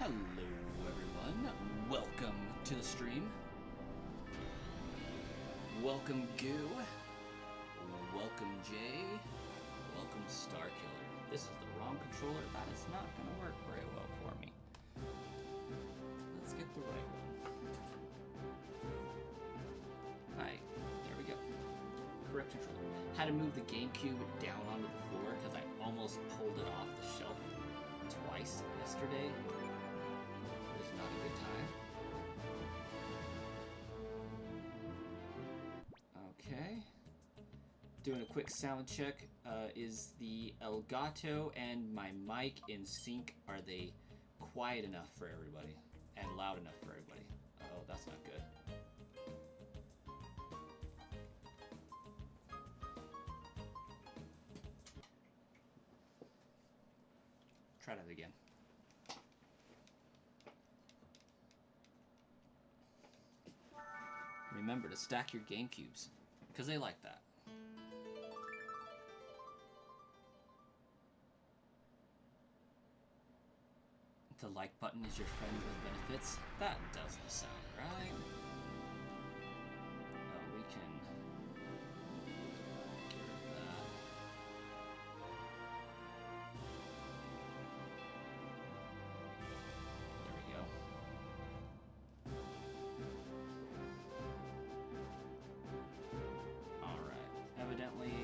Hello everyone, welcome to the stream. Welcome Goo. Welcome Jay. Welcome Starkiller. This is the wrong controller. That is not going to work very well for me. Let's get the right one. Alright, there we go. Correct controller. Had to move the GameCube down onto the floor because I almost pulled it off the shelf twice yesterday. It was not a good time. Okay. Doing a quick sound check. Is the Elgato and my mic in sync? Are they quiet enough for everybody? And loud enough for everybody? Oh, that's not good. Try that again. Remember to stack your GameCubes, because they like that. The like button is your friend with benefits? That doesn't sound right. Oh, we can get rid of that. There we go. Alright. Evidently,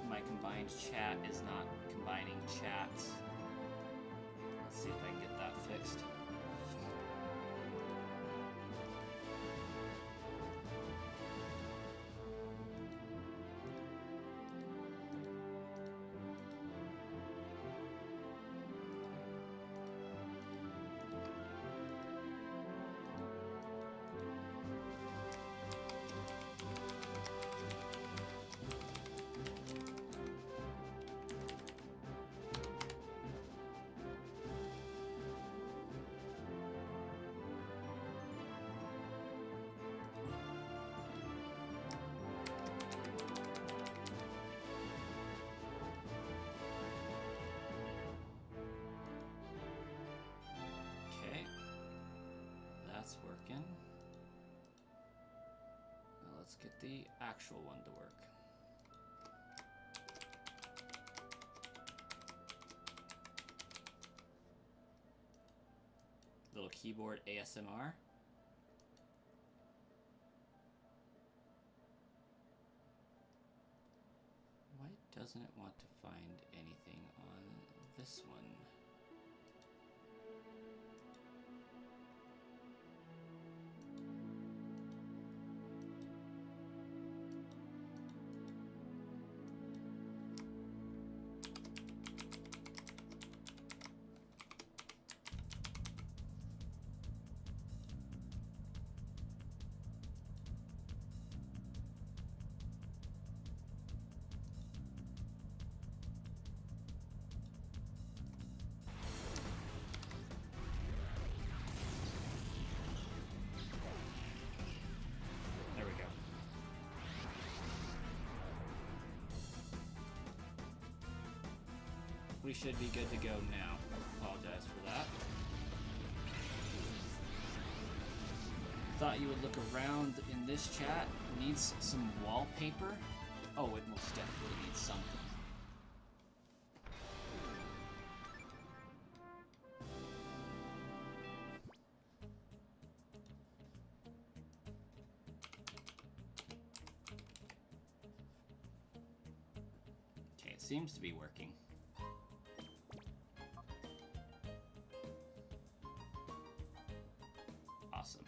my combined chat is not combining chats. Let's see if I can get that fixed. That's working. Now let's get the actual one to work. Little keyboard ASMR. Why doesn't it want to find anything on this one? We should be good to go now. Apologize for that. Thought you would look around in this chat. Needs some wallpaper? Oh, it most definitely needs something. Okay, it seems to be working. Awesome.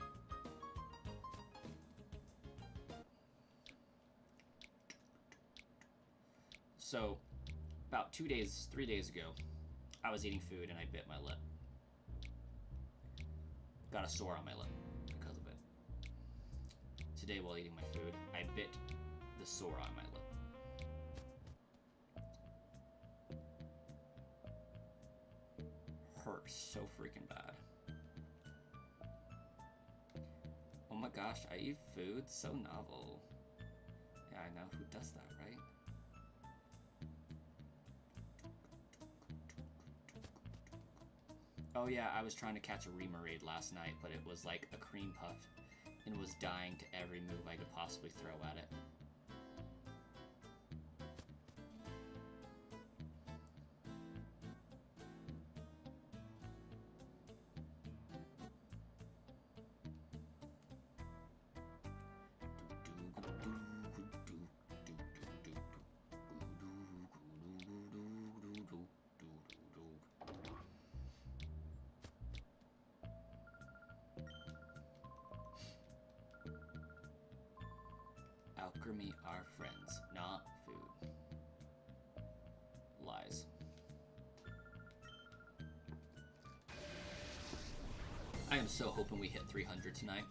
So, about 3 days ago, I was eating food and I bit my lip. Got a sore on my lip because of it. Today, while eating my food, I bit the sore on my lip. Hurt so freaking bad. Oh my gosh, I eat food? So novel. Yeah, I know. Who does that, right? Oh yeah, I was trying to catch a Remoraid last night, but it was like a cream puff and was dying to every move I could possibly throw at it. Alchemy are friends, not food. Lies. I am so hoping we hit 300 tonight.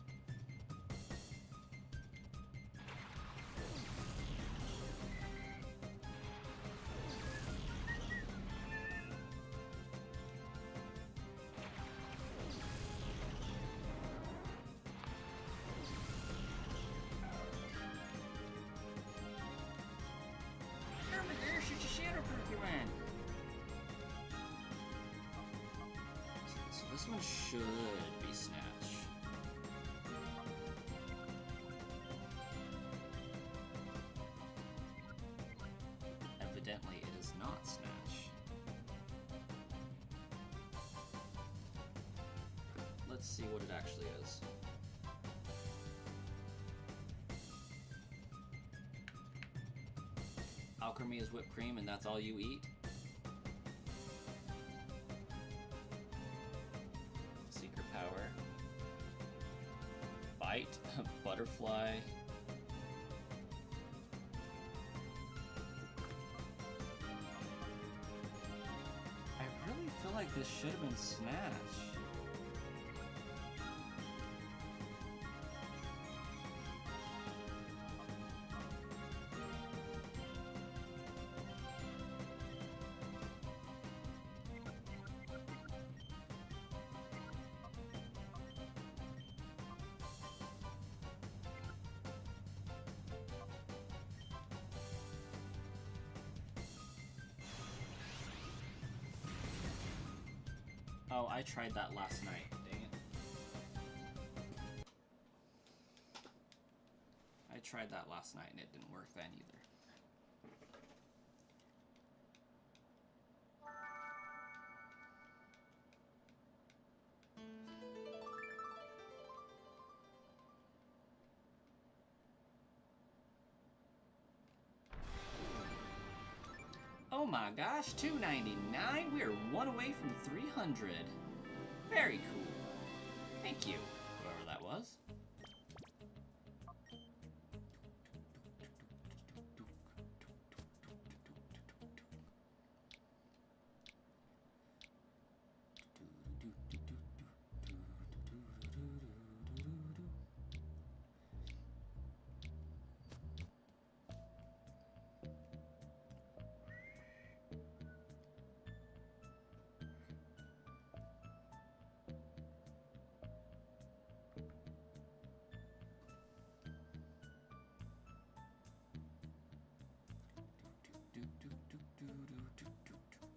This one should be Snatch. Evidently, it is not Snatch. Let's see what it actually is. Alchemy is whipped cream, and that's all you eat? Power. Bite, butterfly. I really feel like this should have been Snatch. Oh, I tried that last night. Dang it. I tried that last night and it didn't work then either. Oh my gosh, $2.99? We are one away from 300. Very cool. Thank you, whoever that was.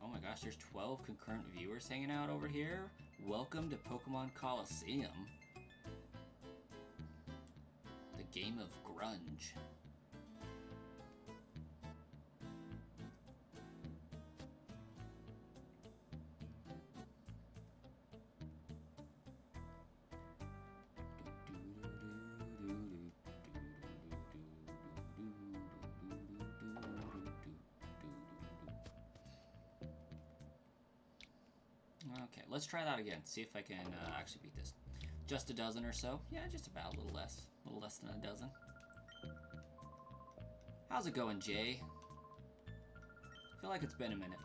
Oh my gosh, there's 12 concurrent viewers hanging out over here. Welcome to Pokemon Colosseum. The game of grunge. Okay, let's try that again. See if I can actually beat this. Just a dozen or so. Yeah, just about. A little less than a dozen. How's it going, Jay? I feel like it's been a minute.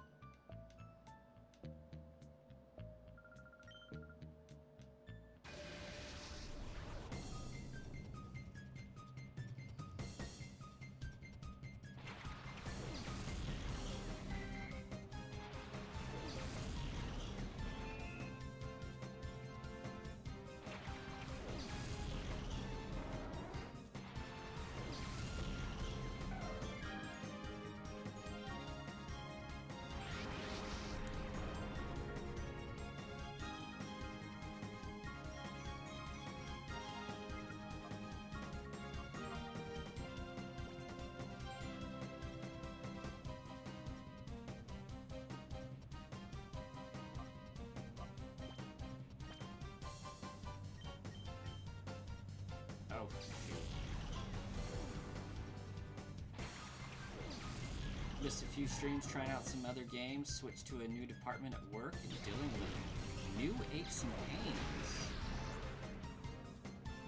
missed a few streams trying out some other games, switched to a new department at work, and dealing with new aches and pains.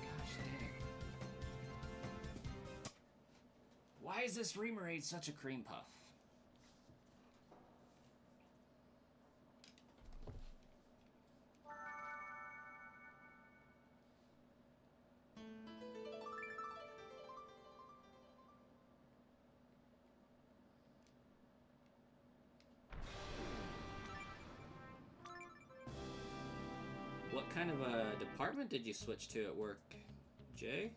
Gosh dang. Why is this Remoraid such a cream puff? What kind of a department did you switch to at work, Jay?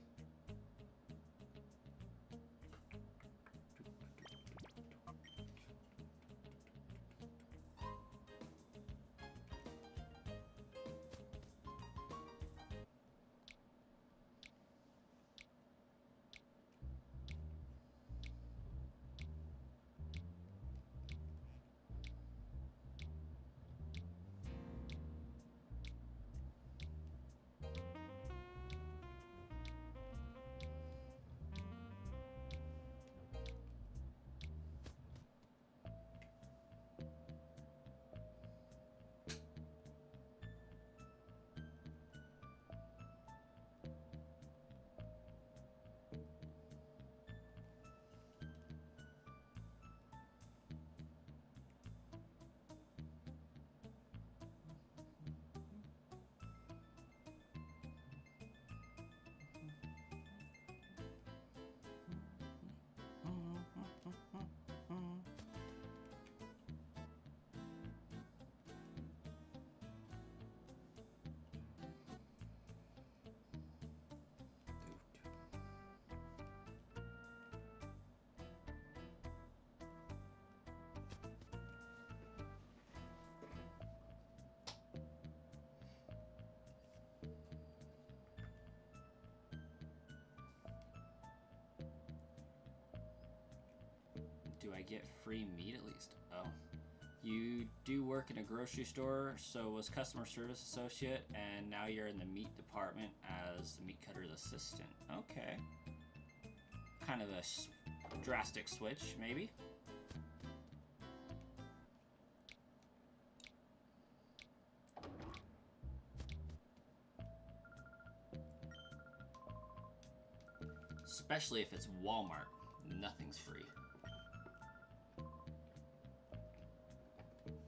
Do I get free meat at least? Oh. You do work in a grocery store, so was customer service associate, and now you're in the meat department as the meat cutter's assistant. Okay. Kind of a drastic switch, maybe? Especially if it's Walmart. Nothing's free.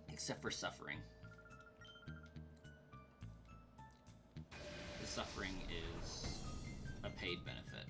Except for suffering. The suffering is a paid benefit.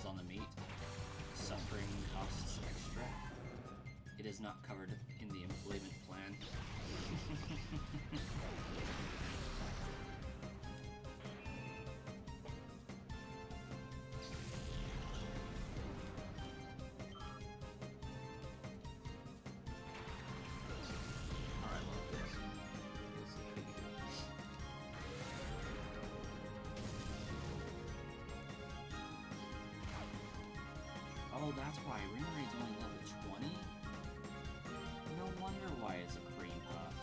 On the meat. Suffering costs extra. It is not covered in the employment plan. Oh, that's why Remoraid's only level 20? No wonder why it's a cream puff.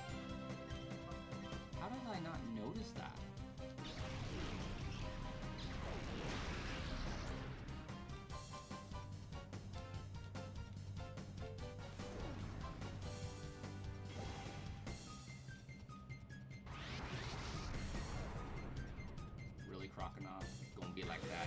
How did I not notice that? Really, Croconaut? Gonna be like that?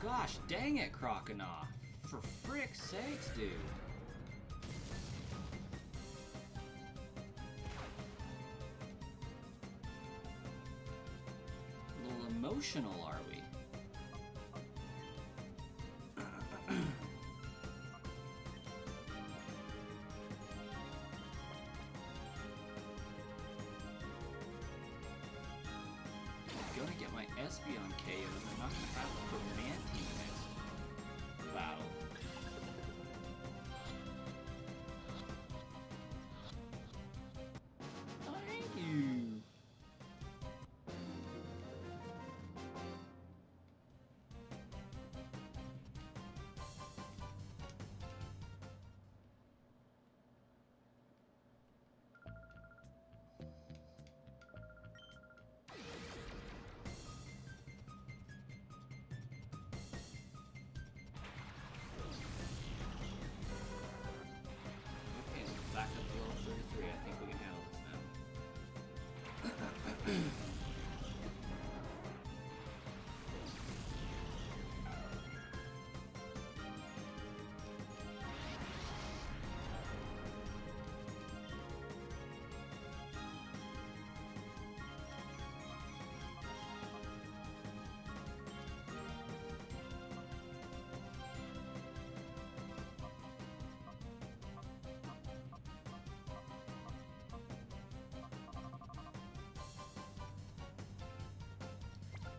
Gosh dang it, Croconaw. For frick's sakes, dude. A little emotional, are we? I'm gonna get my Espeon KO'd. I'm not gonna have it for Mantine next battle. Thank you. Back up to level 33. I think we can handle this now.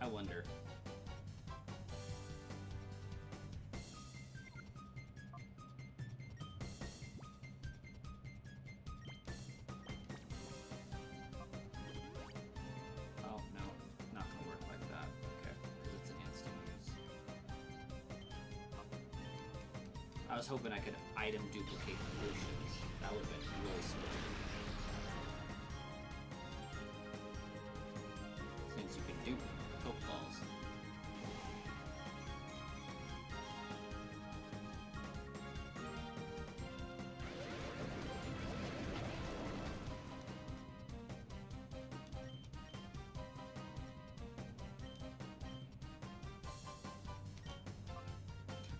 I wonder. Oh, no. Not gonna work like that. Okay, because it's an instant use. I was hoping I could item duplicate potions. That would have been really smart. Since you can dupe Pokeballs.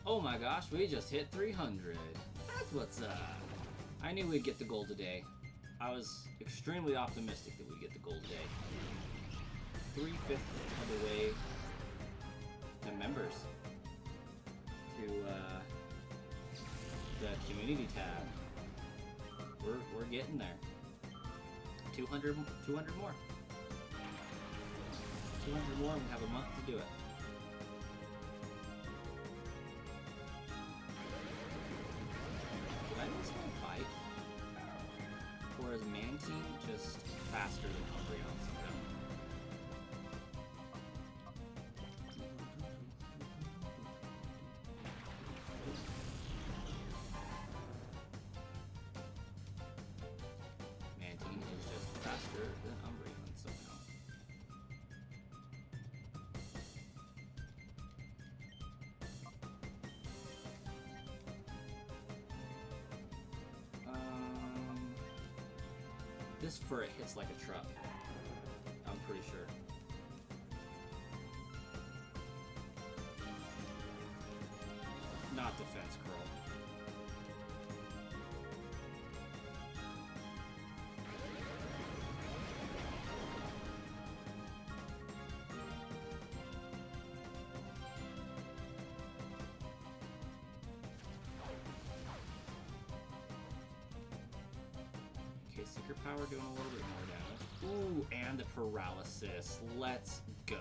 Oh my gosh, we just hit 300. That's what's up. I knew we'd get the goal today. I was extremely optimistic that we'd get the goal today. 3/5 of the way to members. To the community tab. We're getting there. 200 more. 200 more and we have a month to do it. Did I miss my fight? Or is Mantine just faster than Umbreon somehow? Mantine is just faster than Umbreon somehow. This fur hits like a truck. I'm pretty sure. Not defense curl. Okay, Seeker Power doing a little bit more damage. Ooh, and the paralysis. Let's go.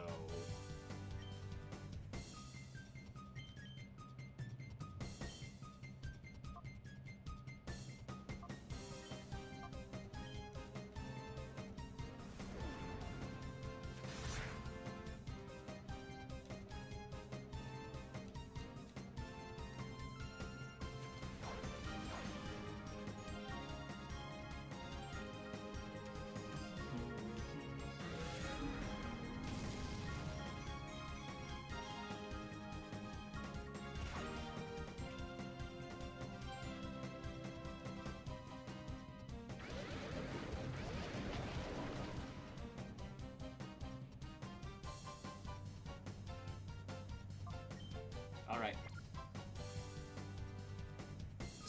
Alright.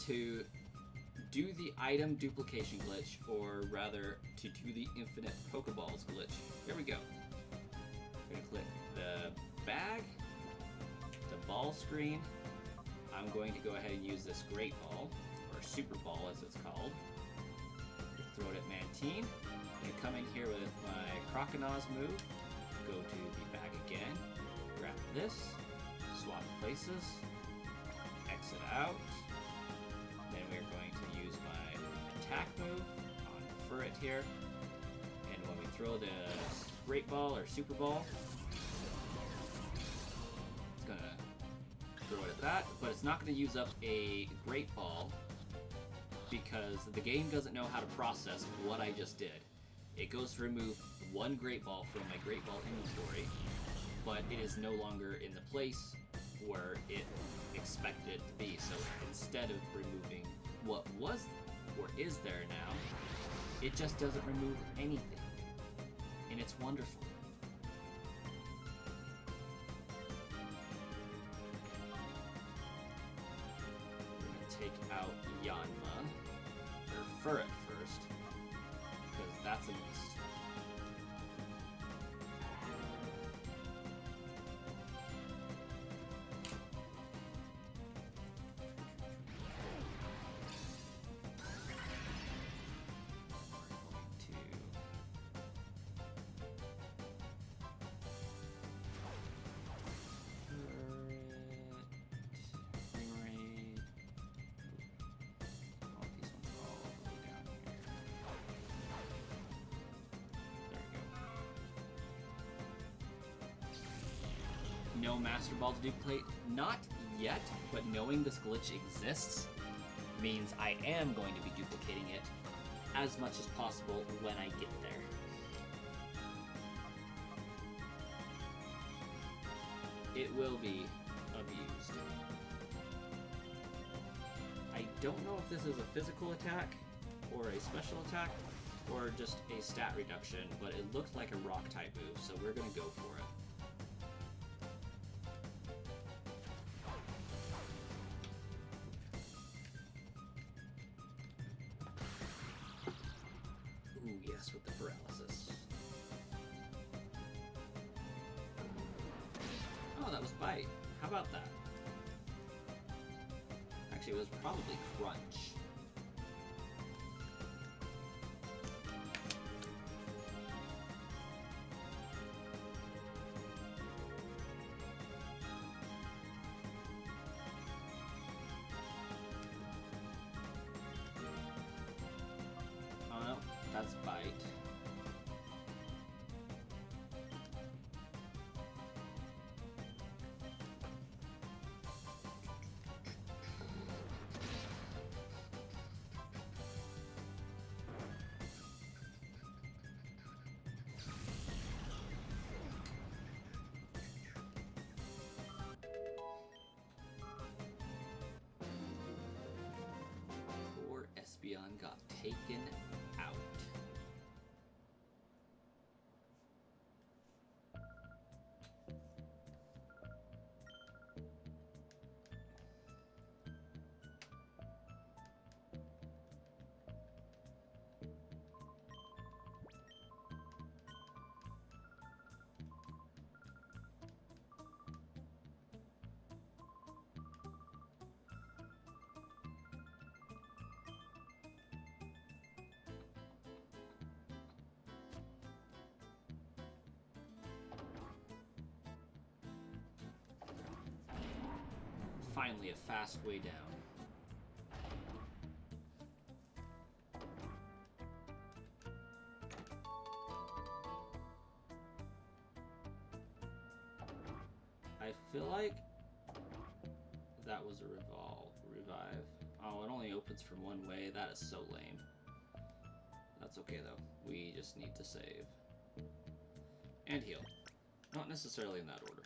To do the item duplication glitch, or rather, to do the infinite Pokeballs glitch. Here we go. I'm going to click the bag, the ball screen. I'm going to go ahead and use this Great Ball, or Super Ball as it's called. Throw it at Mantine. And come in here with my Croconaws move. Go to the bag again. Grab this. Swap places. Exit out. Then we're going to use my attack move on Furret here. And when we throw the Great Ball or Super Ball, it's going to throw it at that. But it's not going to use up a Great Ball because the game doesn't know how to process what I just did. It goes to remove one Great Ball from my Great Ball inventory, but it is no longer in the place where it expected it to be. So instead of removing what was or is there now, it just doesn't remove anything. And it's wonderful. We're going to take out Yanma, or Furret first, because that's a miss. No Master Ball to duplicate? Not yet, but knowing this glitch exists means I am going to be duplicating it as much as possible when I get there. It will be abused. I don't know if this is a physical attack, or a special attack, or just a stat reduction, but it looked like a rock type move, so we're gonna go for it. Ooh, yes, with the paralysis. Oh, that was Bite. How about that? Actually, it was probably Crunch. Oh no, that's Bite. Poor Espeon got taken out. Finally, a fast way down. I feel like that was a revive. Oh, it only opens from one way. That is so lame. That's okay though. We just need to save. And heal. Not necessarily in that order.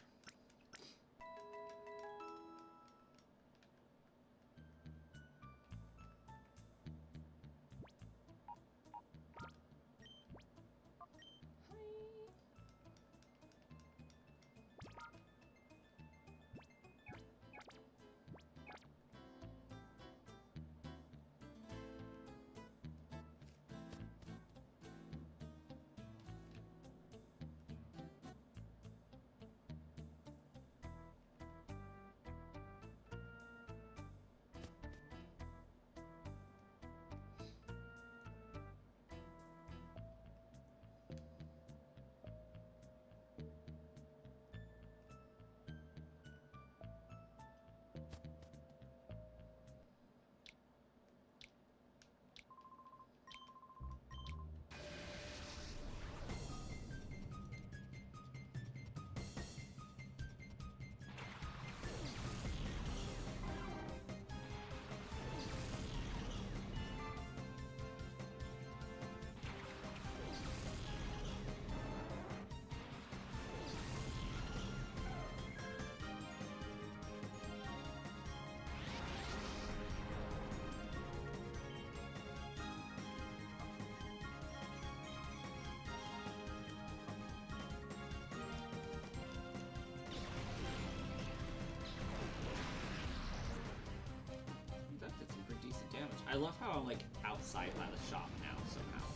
I love how I'm like outside by the shop now somehow.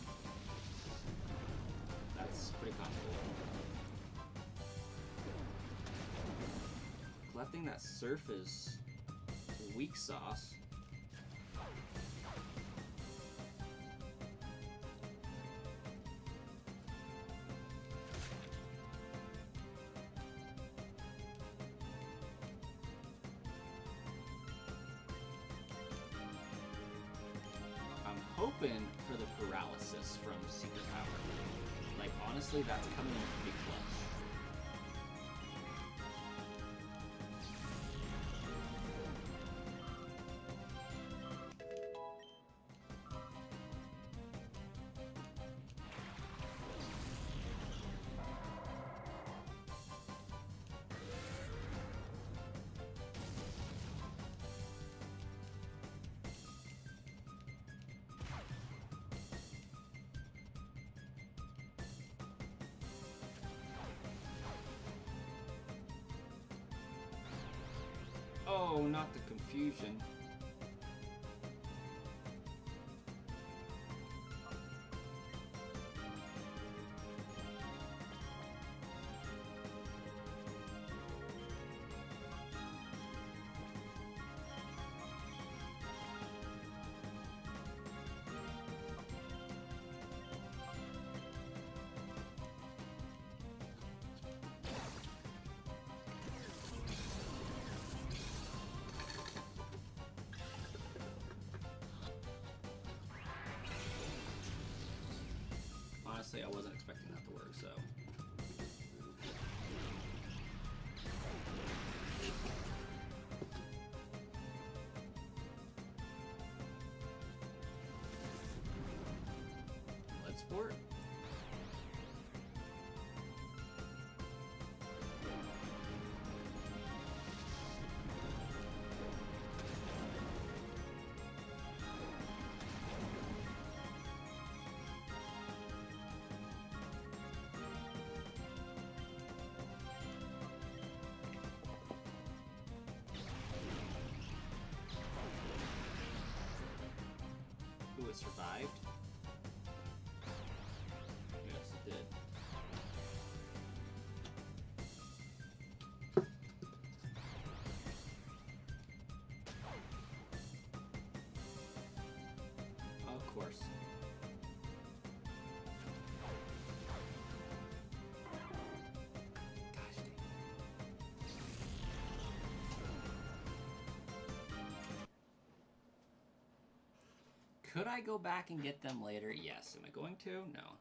That's pretty comfortable. Collecting that surface weak sauce. I'm hoping for the paralysis from Secret Power. Like, honestly, that's coming in pretty clutch. Oh, not the confusion. Honestly, I wasn't expecting that to work, so. Let's sport. Ooh, it survived. Yes, it did. Of course. Gosh dang. Could I go back and get them later? Yes. Am I going to? No.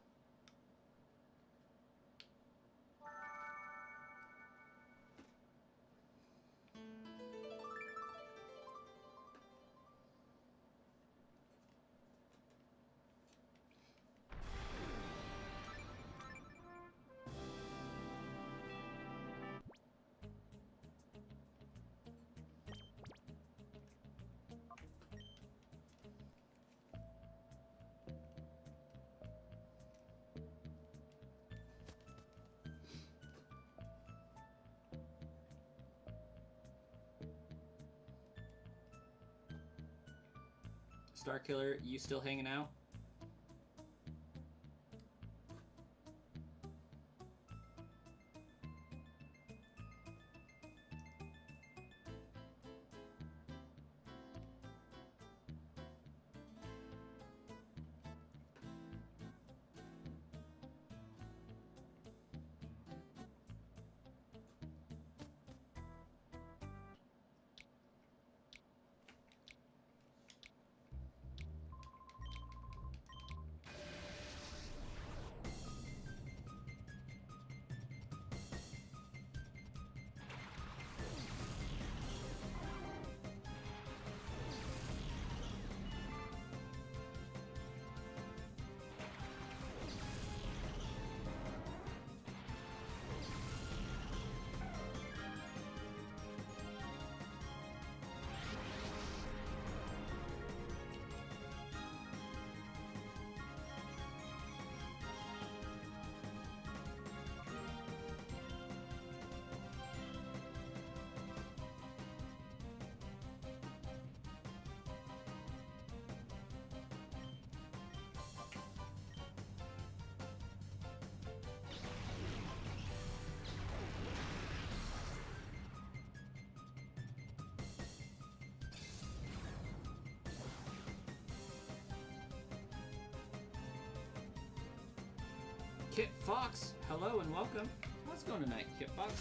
Starkiller, you still hanging out? Kit Fox, hello and welcome. How's it going tonight, Kit Fox?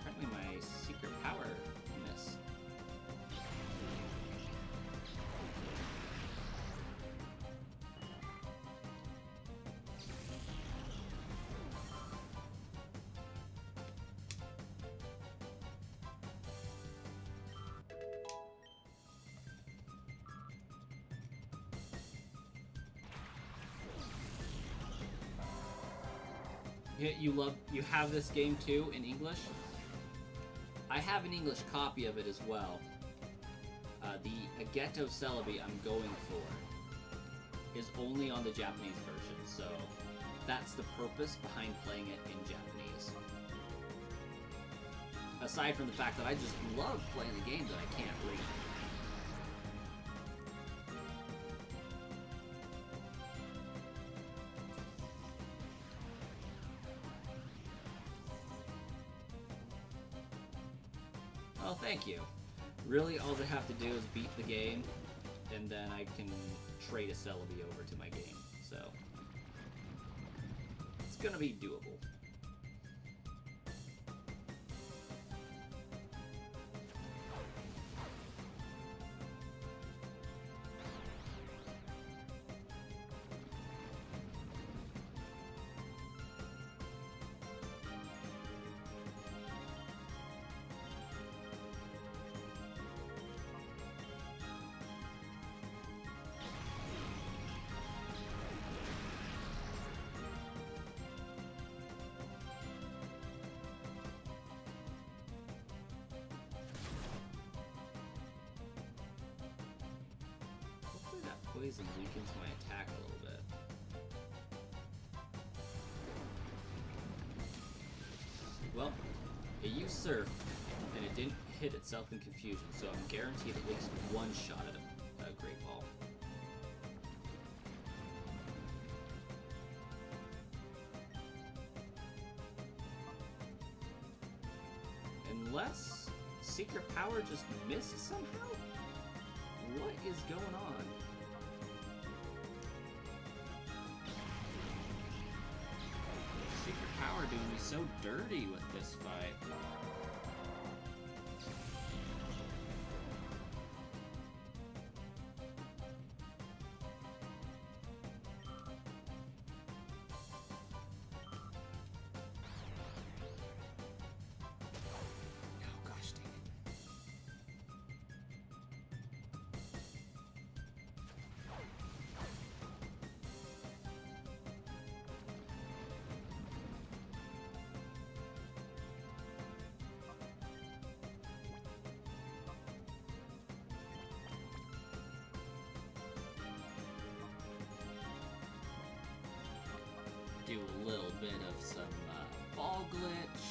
Apparently my secret power missed. You have this game too in English? I have an English copy of it as well. The Ageto Celebi I'm going for is only on the Japanese version, so that's the purpose behind playing it in Japanese. Aside from the fact that I just love playing a game that I can't read. Oh, thank you. Really, all I have to do is beat the game, and then I can trade a Celebi over to my game, so it's gonna be doable. Poison weakens my attack a little bit. Well, it used Surf, and it didn't hit itself in Confusion, so I'm guaranteed at least one shot at a Great Ball. Unless Secret Power just missed somehow? What is going on? Secret Power doing me so dirty with this fight. Oh gosh dang it. Do a little bit of some ball glitch.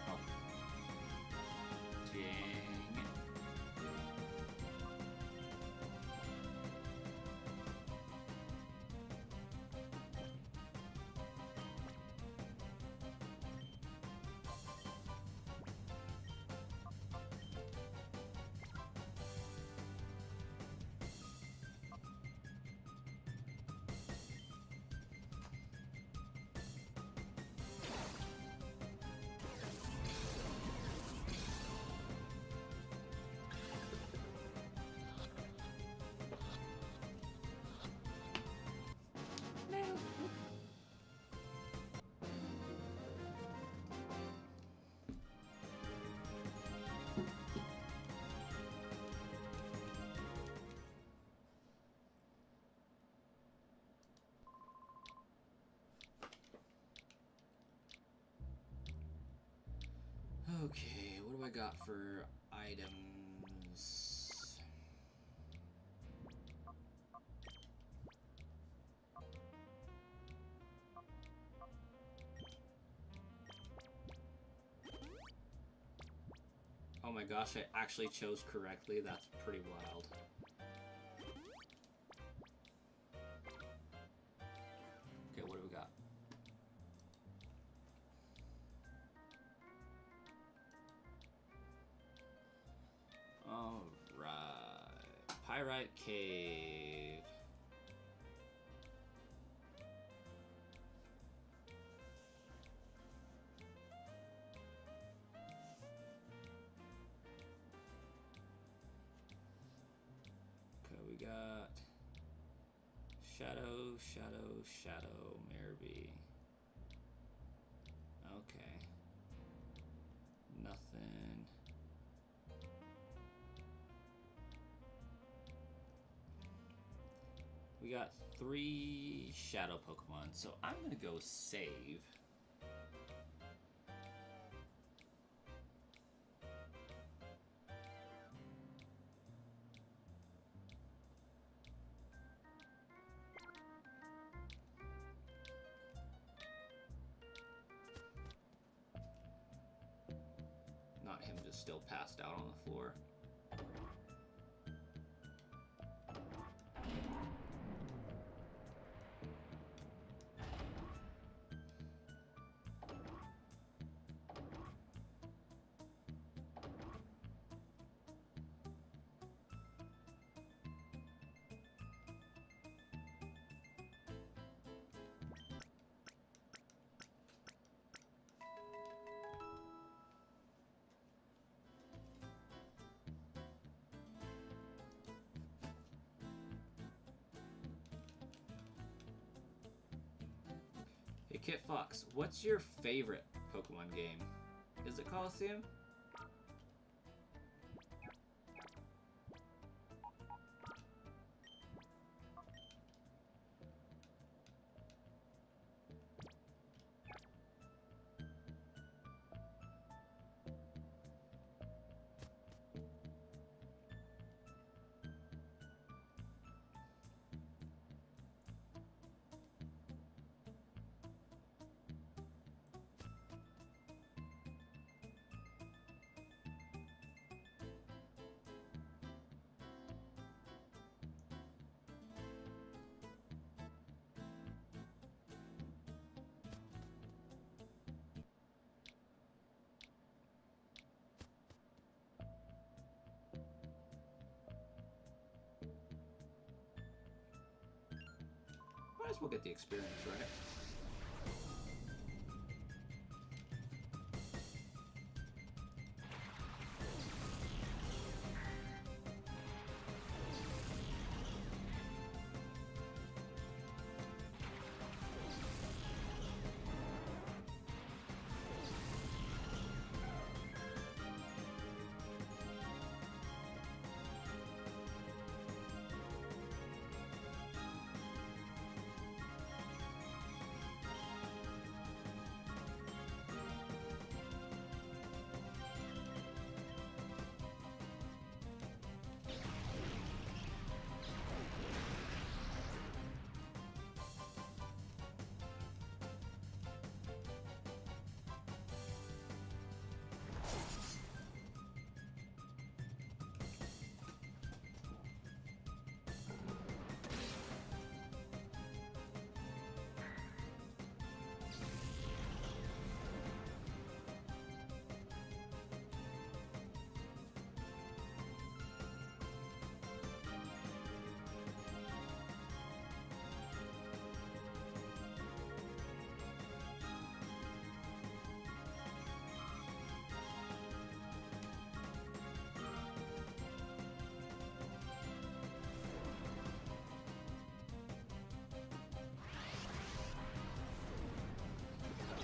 Oh. Dang. Okay, what do I got for items? Oh my gosh, I actually chose correctly. That's pretty wild. Pyrite Cave. Okay, we got Shadow, Shadow, Shadow, Marby. Okay. Nothing. We got 3 Shadow Pokemon, so I'm gonna go save. Not him just still passed out on the floor. Hey Kit Fox, what's your favorite Pokemon game? Is it Colosseum? Might as well get the experience, right?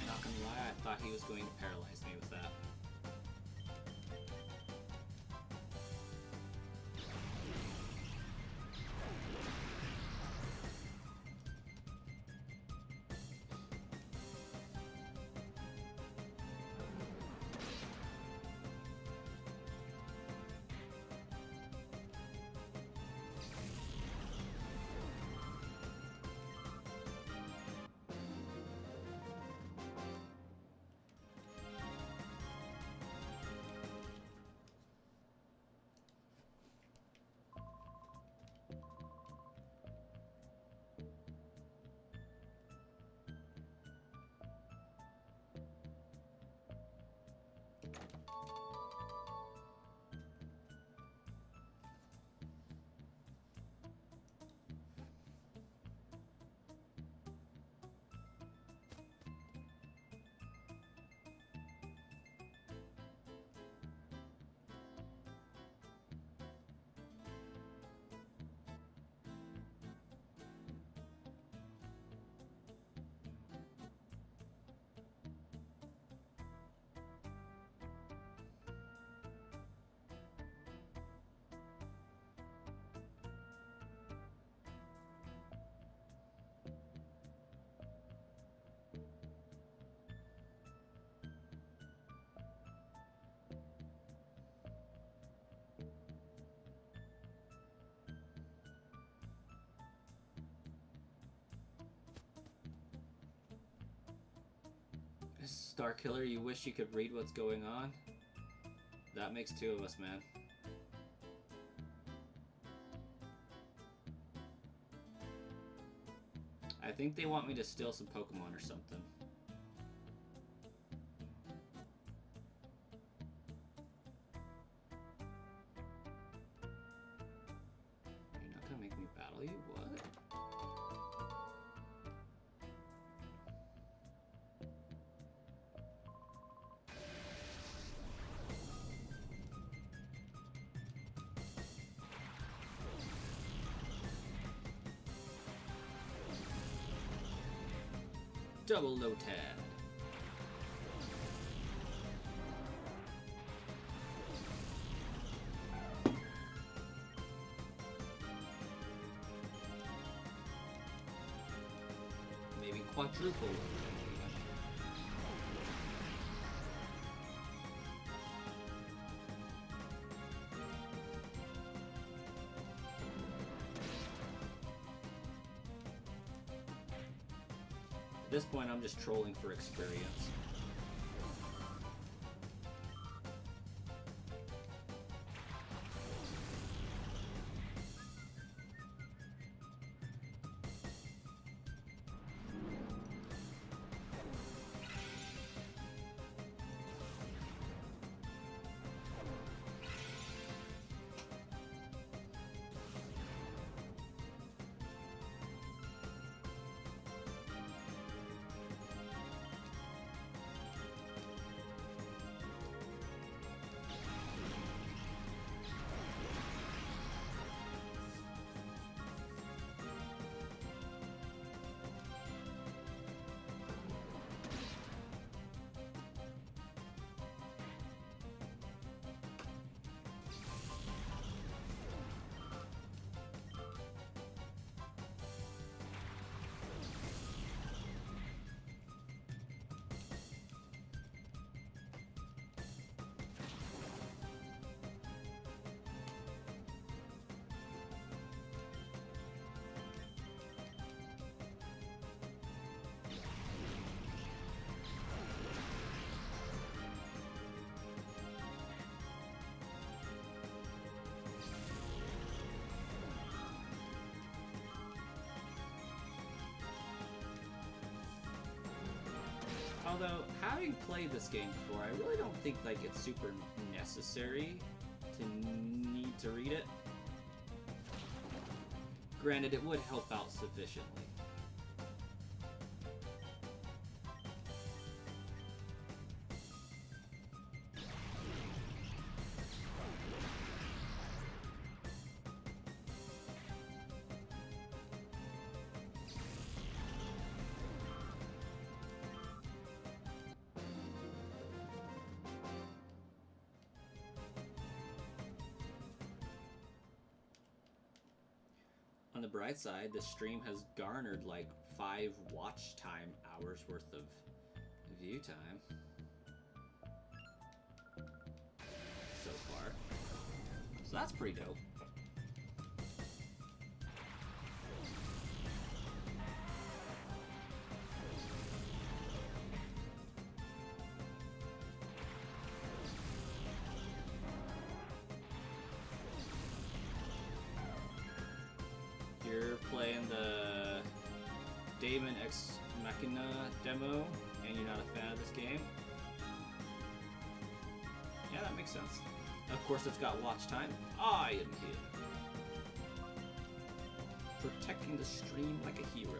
Not gonna lie, I thought he was going to paralyze me with that. Star Killer, you wish you could read what's going on? That makes two of us, man. I think they want me to steal some Pokemon or something. You're not gonna make me battle you? What? Double low tad. Maybe quadruple low tad. At this point, I'm just trolling for experience. Although, having played this game before, I really don't think like it's super necessary to need to read it. Granted, it would help out sufficiently. On the bright side, the stream has garnered like 5 watch time hours worth of view time so far. So that's pretty dope. You're playing the Daemon X Machina demo, and you're not a fan of this game? Yeah, that makes sense. Of course, it's got watch time. I am here, protecting the stream like a hero.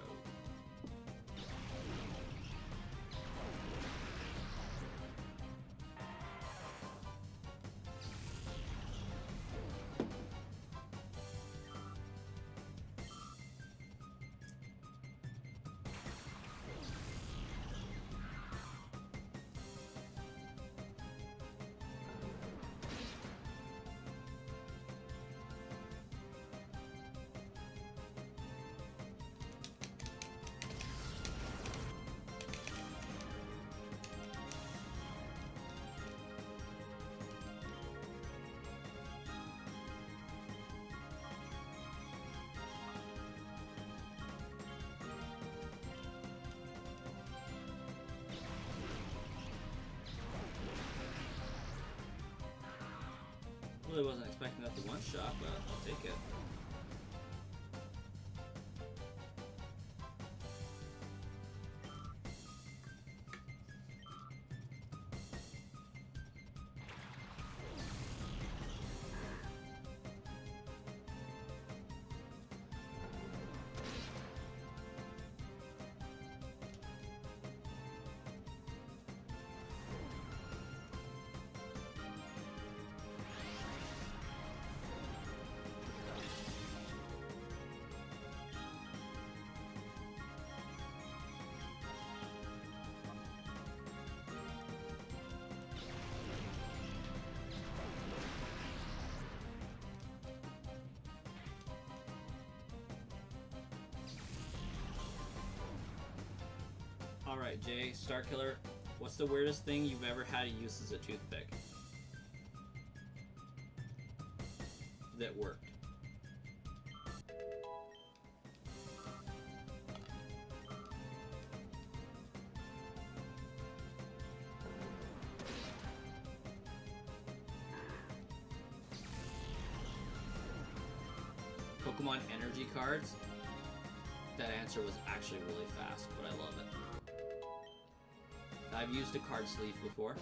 Really wasn't expecting that to one shot, but I'll take it. Alright, Jay, Starkiller, what's the weirdest thing you've ever had to use as a toothpick? That worked. Pokemon energy cards? That answer was actually really fast, but I love it. I've used a card sleeve before.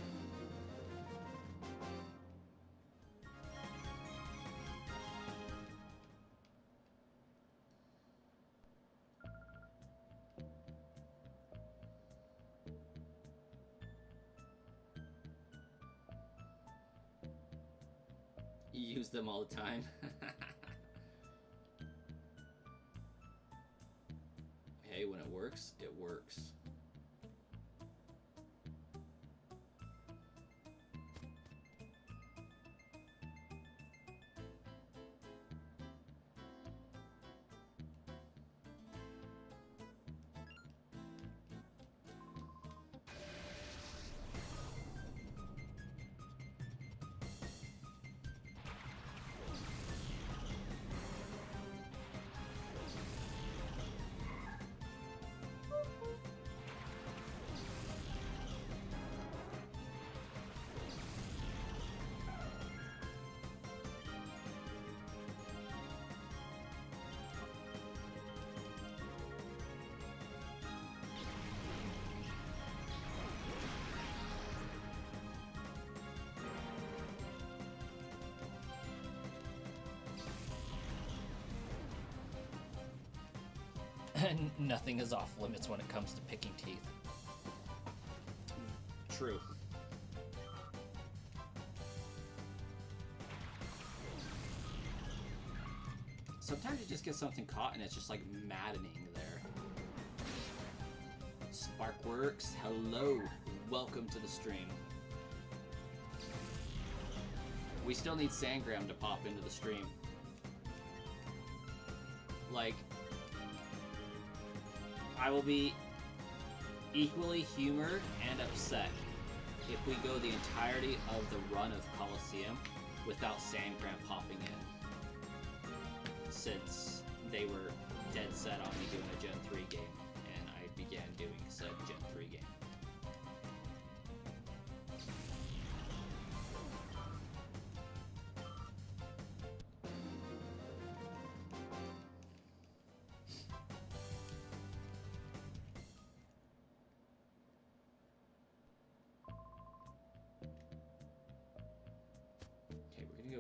You use them all the time. Hey, when it works, it works. Nothing is off limits when it comes to picking teeth. True. Sometimes you just get something caught and it's just like maddening there. Sparkworks, hello. Welcome to the stream. We still need Sangram to pop into the stream. Like, I will be equally humored and upset if we go the entirety of the run of Colosseum without Sangram popping in. Since they were dead set on me doing a Gen 3 game, and I began doing said Gen 3 game.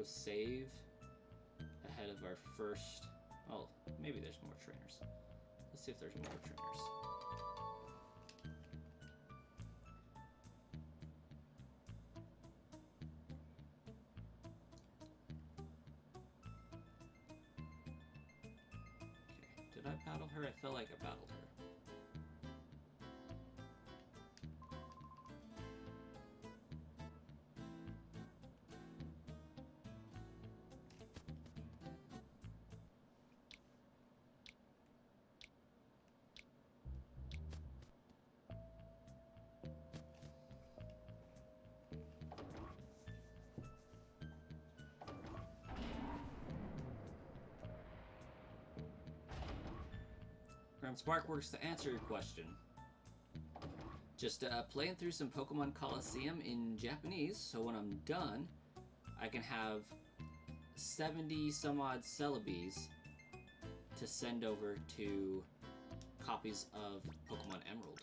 Save ahead of our first. Oh, maybe there's more trainers. Let's see if there's more trainers. Okay, did I battle her? I felt like I battled her. Sparkworks, to answer your question, just playing through some Pokemon Colosseum in Japanese, so when I'm done, I can have 70 some odd Celebis to send over to copies of Pokemon Emerald.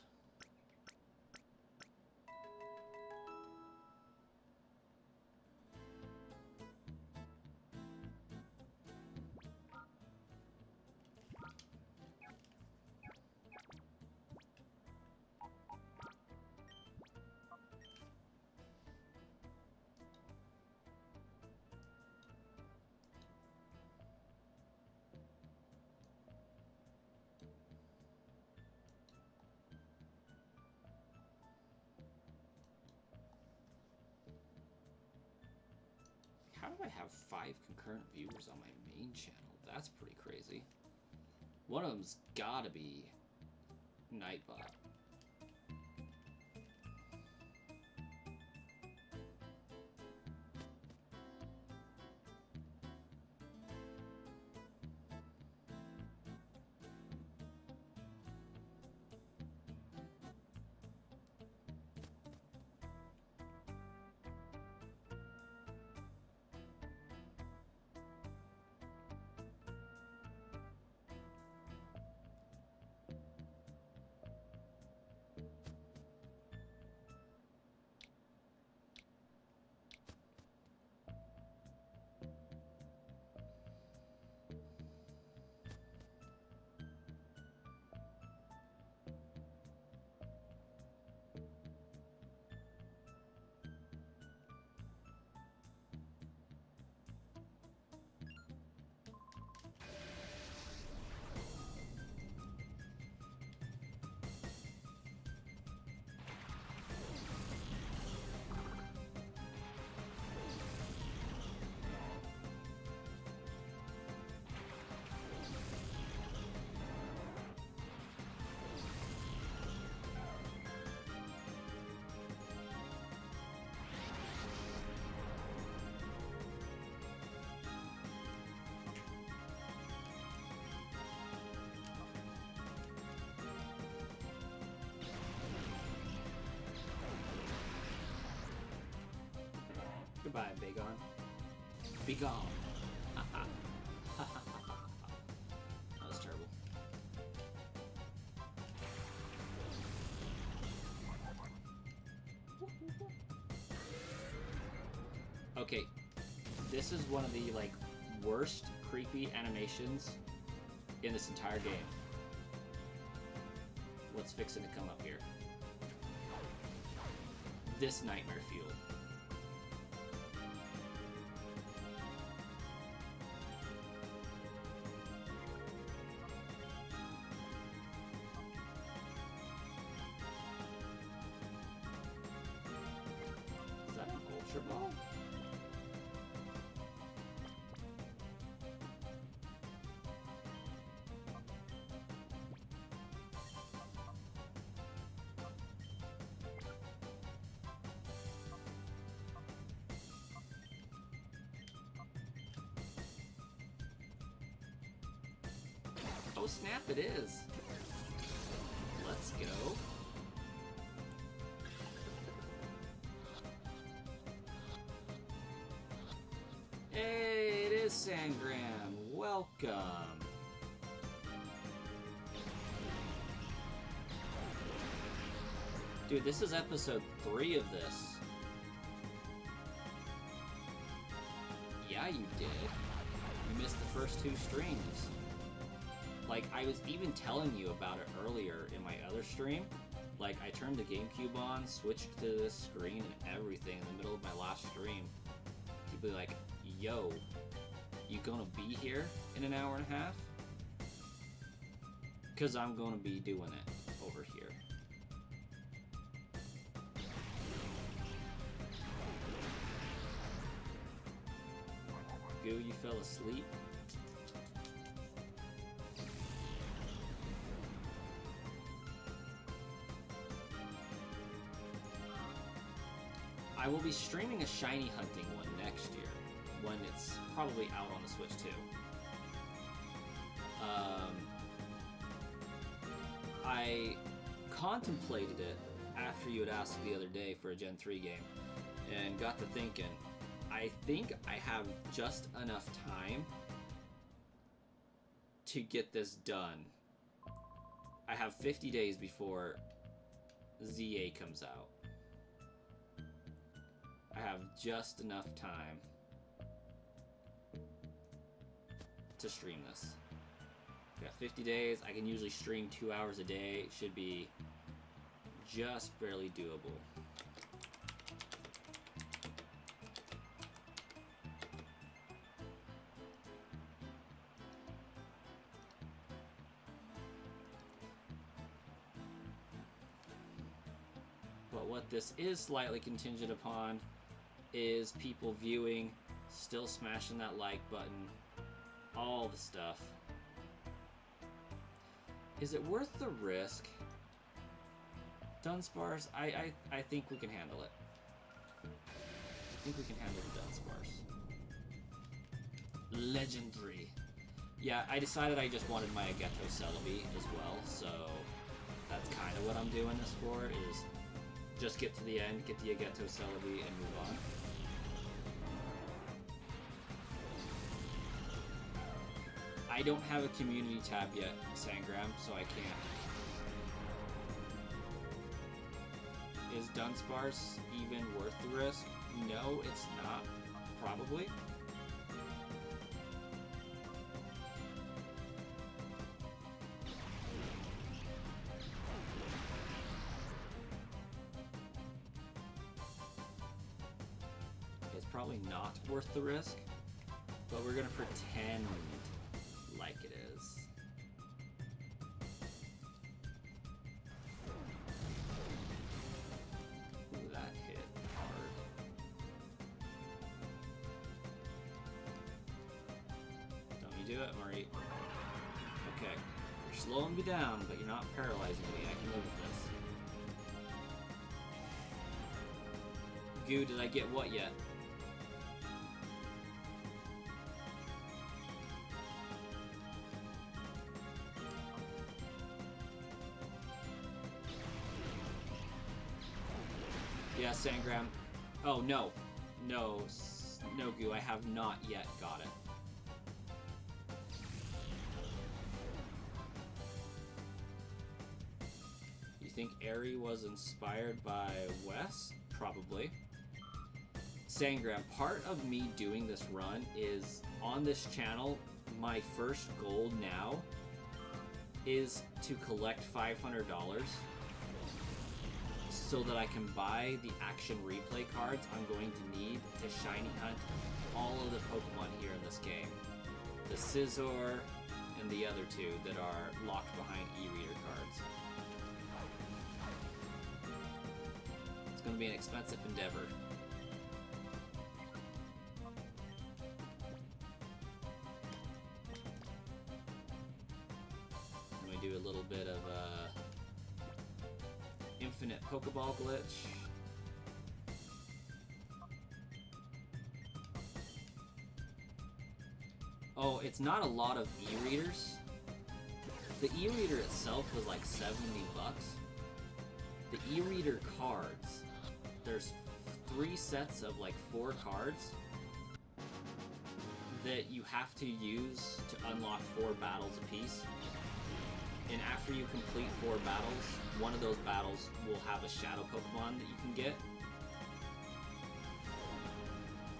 How do I have 5 concurrent viewers on my main channel? That's pretty crazy. One of them's gotta be Nightbot. Goodbye, Bagon. Be gone. That was terrible. Okay, this is one of the like worst creepy animations in this entire game. What's fixing to come up here? This nightmare fuel. Is that an Ultra Ball? Oh snap, it is. Let's go. Hey, it is Sangram. Welcome. Dude, this is episode 3 of this. Yeah, you did. You missed the first 2 streams. Like, I was even telling you about it earlier in my other stream. Like, I turned the GameCube on, switched to this screen and everything in the middle of my last stream. People be like, yo, you gonna be here in an hour and a half? Because I'm gonna be doing it over here. Goo, you fell asleep? I will be streaming a shiny hunting one next year, when it's probably out on the Switch too. I contemplated it after you had asked the other day for a Gen 3 game, and got to thinking, I think I have just enough time to get this done. I have 50 days before ZA comes out. I have just enough time to stream this. Got 50 days. I can usually stream 2 hours a day. It should be just barely doable. But what this is slightly contingent upon is people viewing, still smashing that like button, all the stuff. Is it worth the risk? Dunsparce, I think we can handle it. I think we can handle the Dunsparce. Legendary. Yeah, I decided I just wanted my Ageto Celebi as well, so that's kind of what I'm doing this for, is just get to the end, get the Ageto Celebi, and move on. I don't have a community tab yet, Sangram, so I can't. Is Dunsparce even worth the risk? No, it's not. Probably. It's probably not worth the risk, but we're gonna pretend like it is. Ooh, that hit hard. Don't you do it, Marie. Okay. You're slowing me down, but you're not paralyzing me. I can live with this. Goo, did I get what yet? Yeah, Sangram. Oh, no. No, Goo, I have not yet got it. You think Aerie was inspired by Wes? Probably. Sangram, part of me doing this run is, on this channel, my first goal now is to collect $500 so that I can buy the action replay cards I'm going to need to shiny hunt all of the Pokemon here in this game. The Scizor and the other two that are locked behind e-reader cards. It's going to be an expensive endeavor. I'm going to do a little bit of infinite Pokeball glitch. Oh, it's not a lot of e-readers. The e-reader itself was like 70 bucks. The e-reader cards, there's 3 sets of like 4 cards that you have to use to unlock 4 battles apiece. And after you complete 4 battles, one of those battles will have a shadow Pokemon that you can get.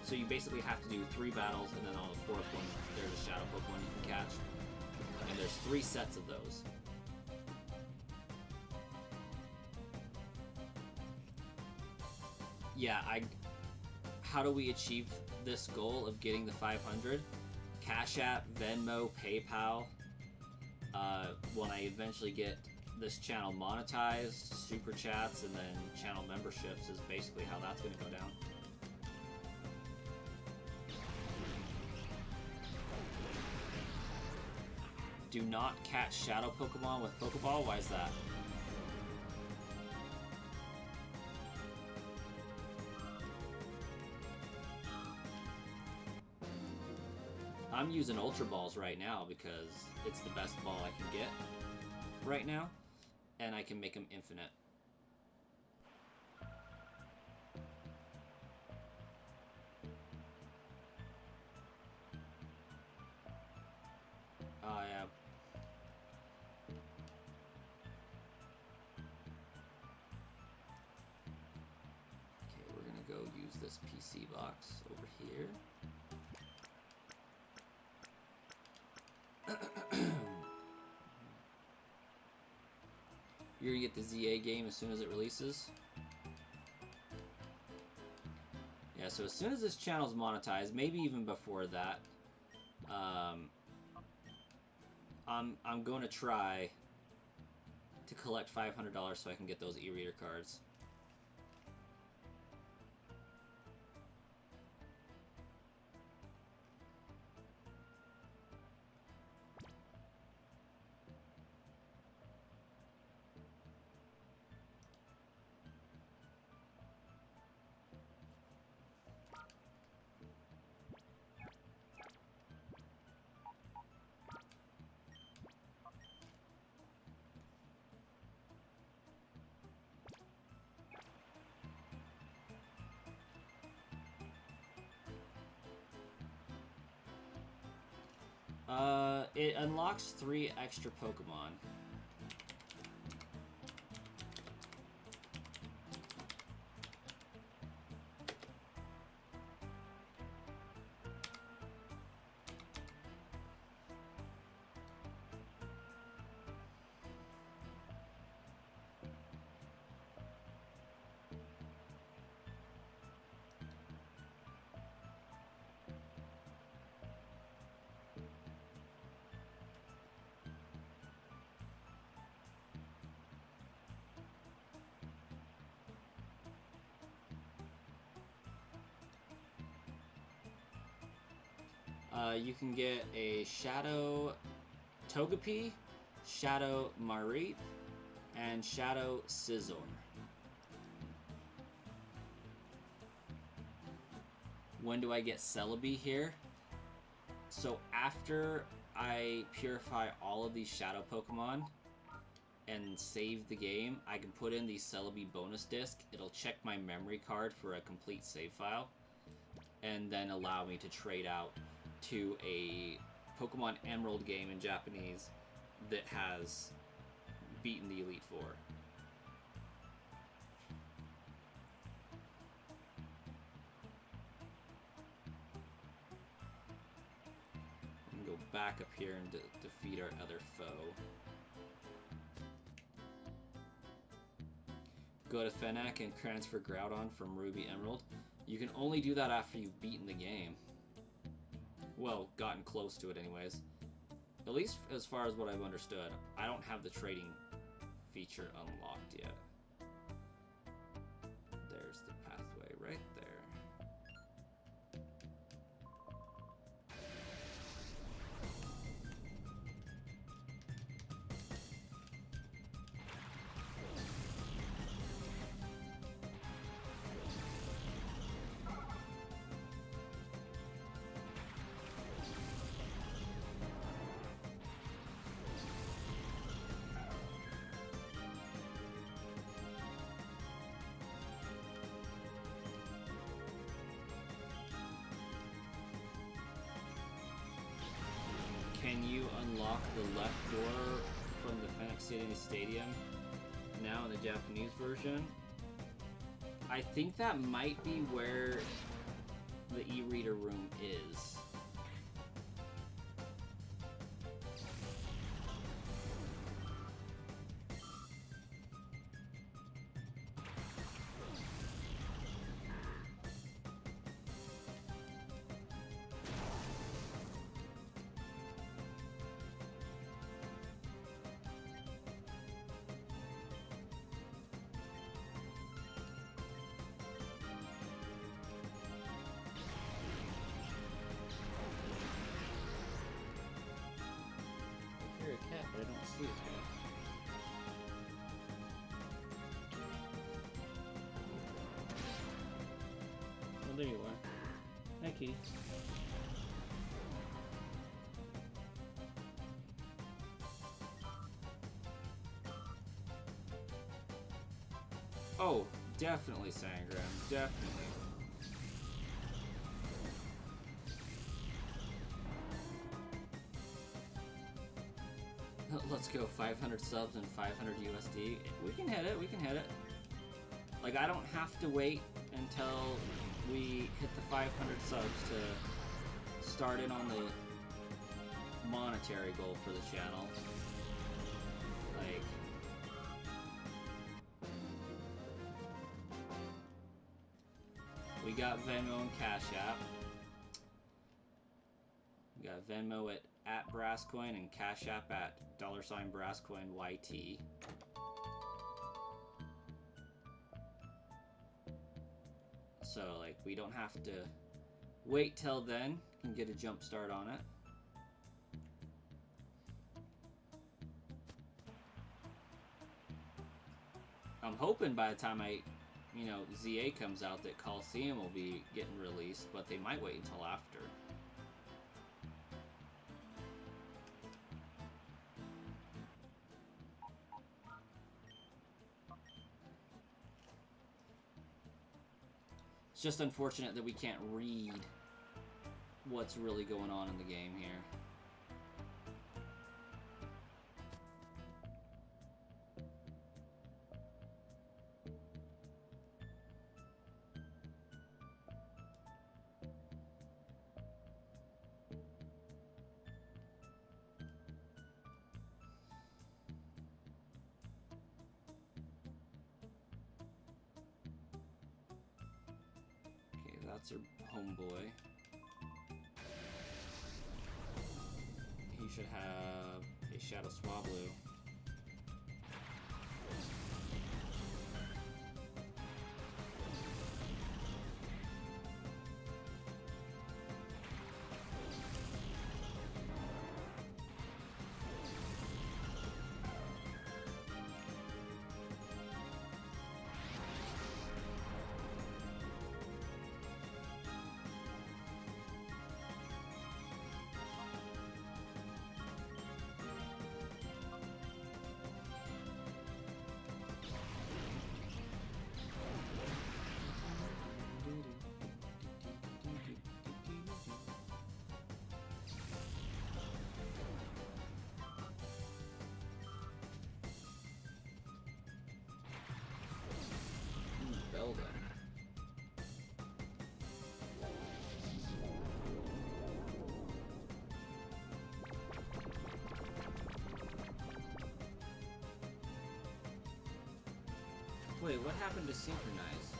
So you basically have to do 3 battles, and then on the 4th one, there's a shadow Pokemon you can catch. And there's 3 sets of those. Yeah, how do we achieve this goal of getting the 500? CashApp, Venmo, PayPal. When I eventually get this channel monetized, super chats, and then channel memberships is basically how that's going to go down. Do not catch shadow Pokemon with Pokeball? Why is that? I'm using Ultra Balls right now because it's the best ball I can get right now, and I can make them infinite. use this PC box over here. You're gonna get the ZA game as soon as it releases. Yeah, so as soon as this channel's monetized, maybe even before that, I'm going to try to collect $500 so I can get those e-reader cards. It unlocks 3 extra Pokemon. You can get a Shadow Togepi, Shadow Mareep, and Shadow Scizor. When do I get Celebi here? So after I purify all of these Shadow Pokemon and save the game, I can put in the Celebi bonus disc. It'll check my memory card for a complete save file, and then allow me to trade out to a Pokemon Emerald game in Japanese that has beaten the Elite Four. And go back up here and defeat our other foe. Go to Fennec and transfer Groudon from Ruby Emerald. You can only do that after you've beaten the game. Well, gotten close to it anyways. At least as far as what I've understood. I don't have the trading feature unlocked yet. There's the pathway right there. Can you unlock the left door from the Phoenix City Stadium now in the Japanese version? I think that might be where the e-reader room is. A cat, but I don't see a cat. Oh, there you are. Hi, Keith. Oh, definitely Sangram. Definitely. Let's go, 500 subs and 500 USD. We can hit it, we can hit it. Like, I don't have to wait until hit the 500 subs to start in on the monetary goal for the channel. Like, we got Venmo and CashApp. We got Venmo at BrassCoin and CashApp at $BrassCoinYT. So, like, we don't have to wait till then. Can get a jump start on it. I'm hoping by the time ZA comes out that Colosseum will be getting released, but they might wait until after. It's just unfortunate that we can't read what's really going on in the game here. That's her homeboy. He should have a Shadow Swablu. Wait, what happened to synchronize?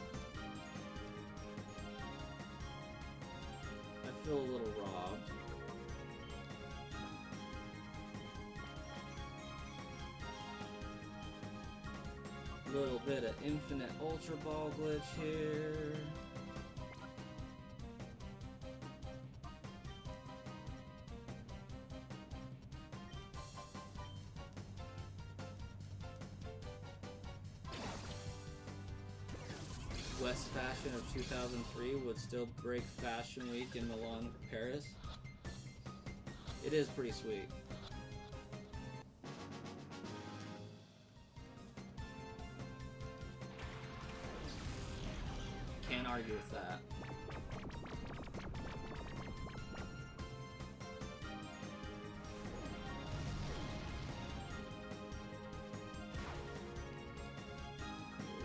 I feel a little robbed. A little bit of infinite Ultra Ball glitch here. West Fashion of 2003 would still break Fashion Week in Milan, Paris. It is pretty sweet. Can't argue with that.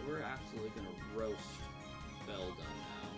We're absolutely gonna roast Beldum now.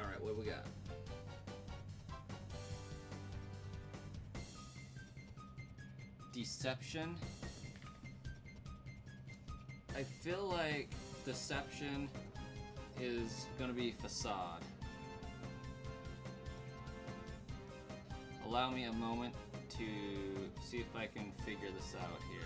Alright, what we got? Deception. I feel like deception is gonna be facade. Allow me a moment to see if I can figure this out here.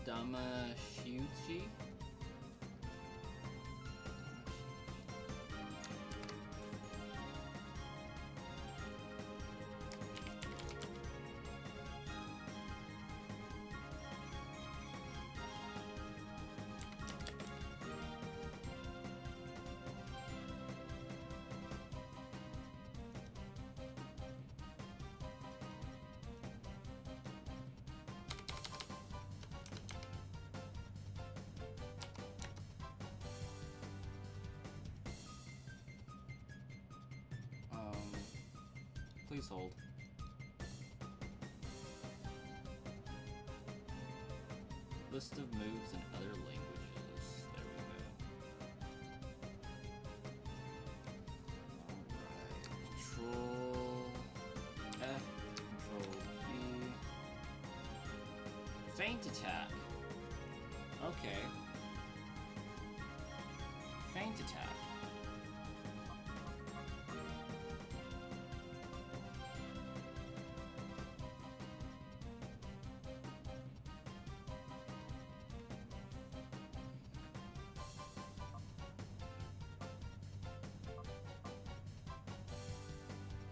Damashuchi? Please hold. List of moves in other languages. There we go. Alright. Control F, Control V. Feint attack. Okay. Feint attack.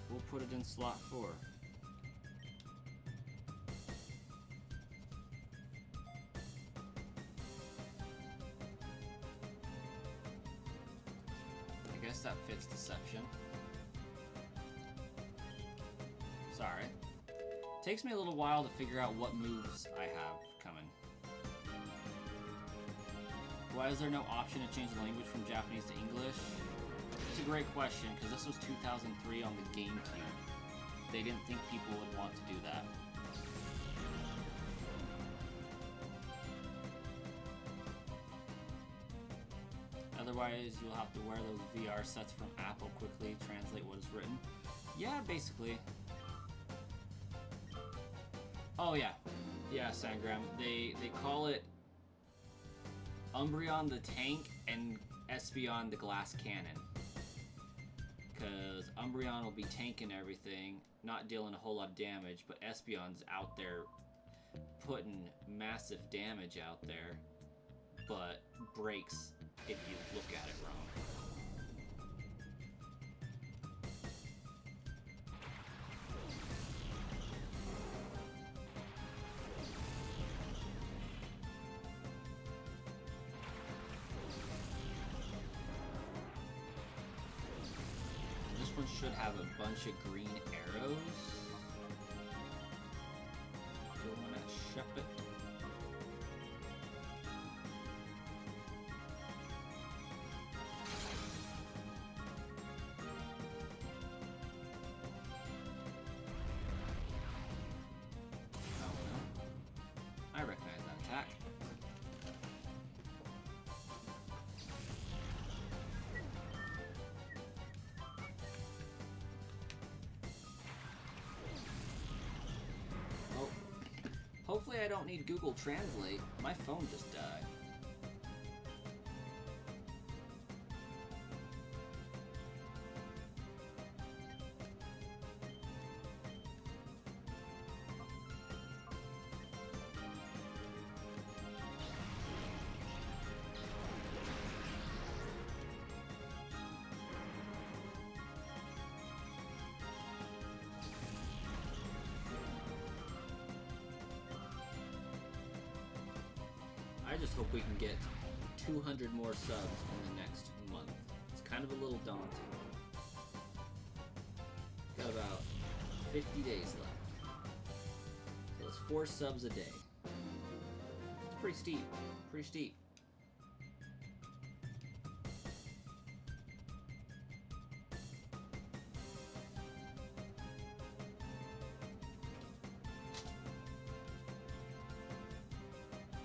We'll put it in slot 4. I guess that fits deception. Sorry. Takes me a little while to figure out what moves I have coming. Why is there no option to change the language from Japanese to English? It's a great question, because this was 2003 on the GameCube. They didn't think people would want to do that. Otherwise, you'll have to wear those VR sets from Apple quickly, translate what is written. Yeah, basically. Oh yeah. Yeah, Sangram. They call it Umbreon the Tank and Espeon the Glass Cannon. Because Umbreon will be tanking everything, not dealing a whole lot of damage, but Espeon's out there putting massive damage out there, but breaks if you look at it wrong. One should have a bunch of green arrows. Do I want to ship it? Oh no. I recognize that attack. Hopefully I don't need Google Translate. My phone just died. I just hope we can get 200 more subs in the next month. It's kind of a little daunting. Got about 50 days left. So it's 4 subs a day. It's pretty steep. Pretty steep.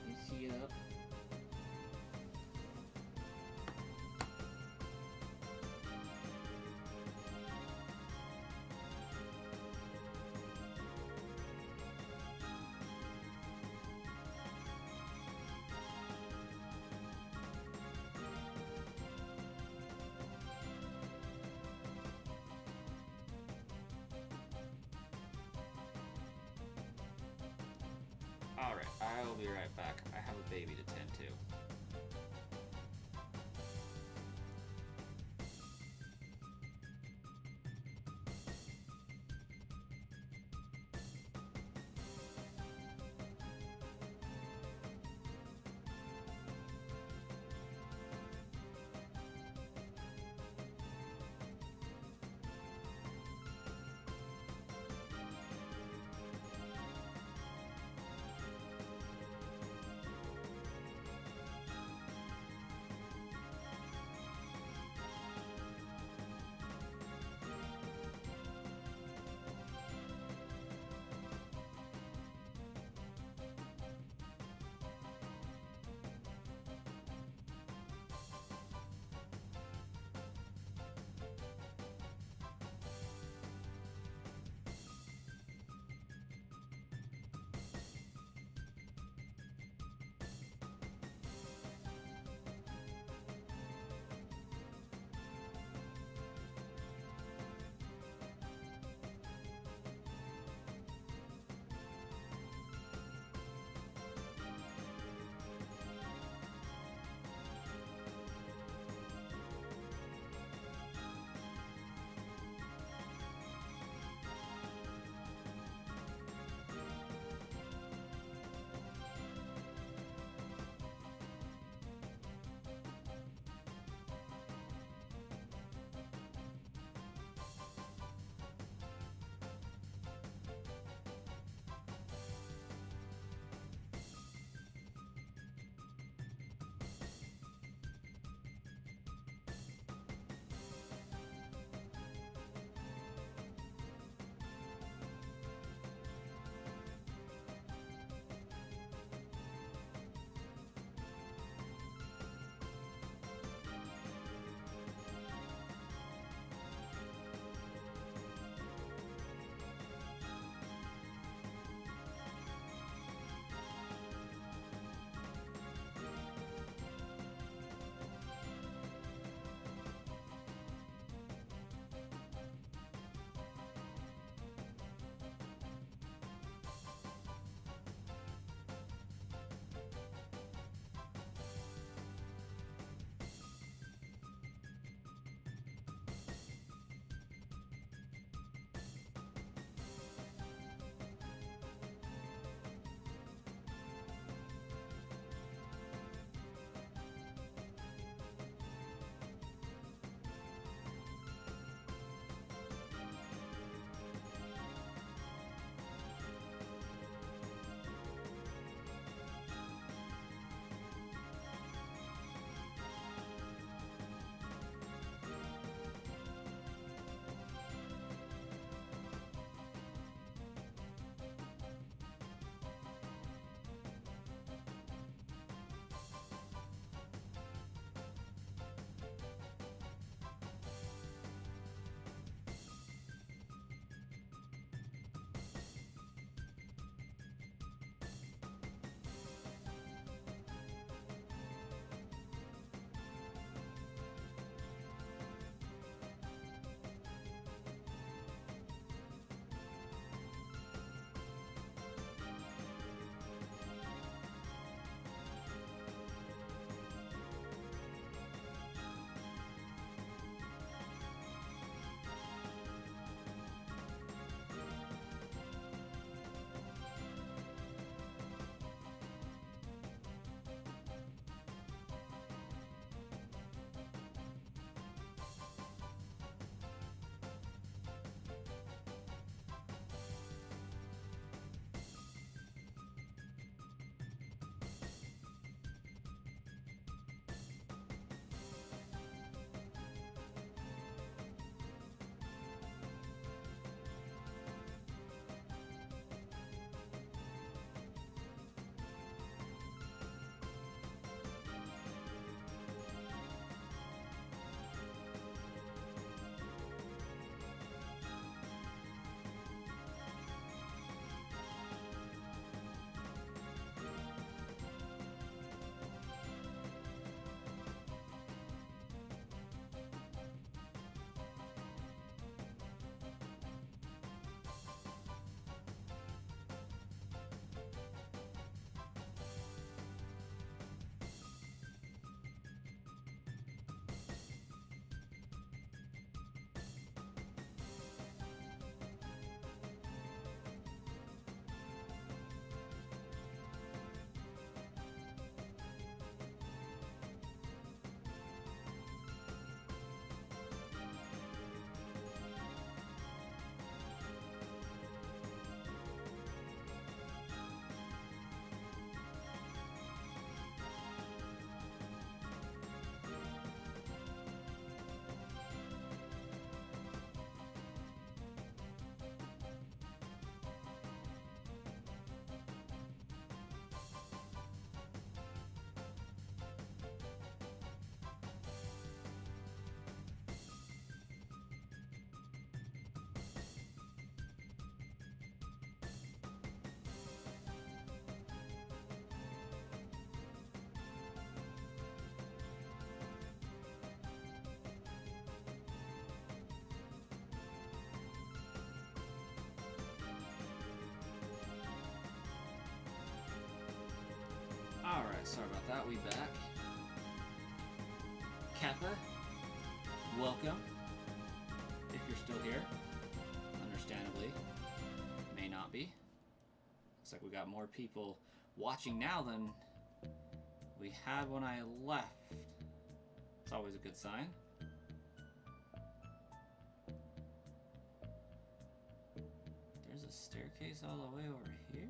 Easy up. Alright, I'll be right back. I have a baby to tend to. Alright, sorry about that. We back. Kappa, welcome. If you're still here. Understandably. May not be. Looks like we got more people watching now than we had when I left. It's always a good sign. There's a staircase all the way over here?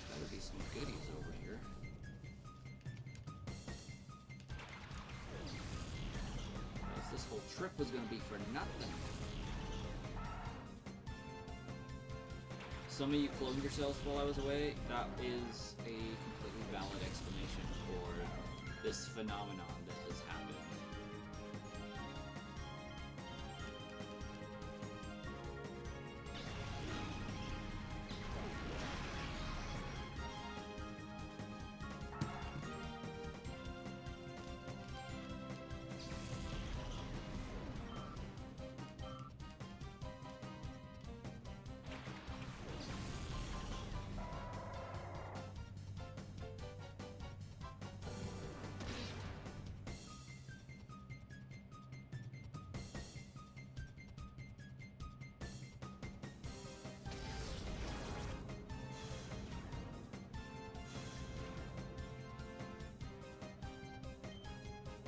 Better be some goodies over here. This whole trip was going to be for nothing. Some of you cloned yourselves while I was away. That is a completely valid explanation for this phenomenon that has happened.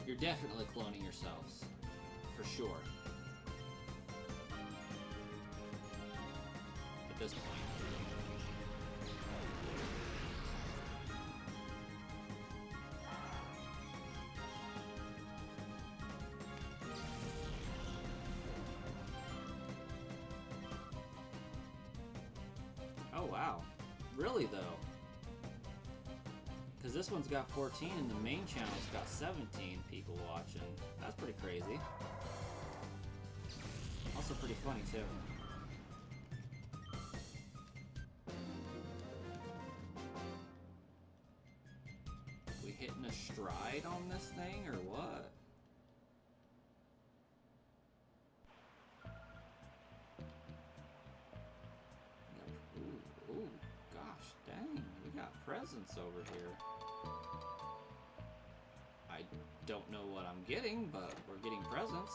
You're definitely cloning yourselves, for sure. At this point. Oh wow. Really though? Because this one's got 14 and the main channel's got 17 people watching. That's pretty crazy. Also pretty funny too. We hitting a stride on this thing or what? Ooh, gosh dang, we got presents over here. I don't know what I'm getting, but we're getting presents.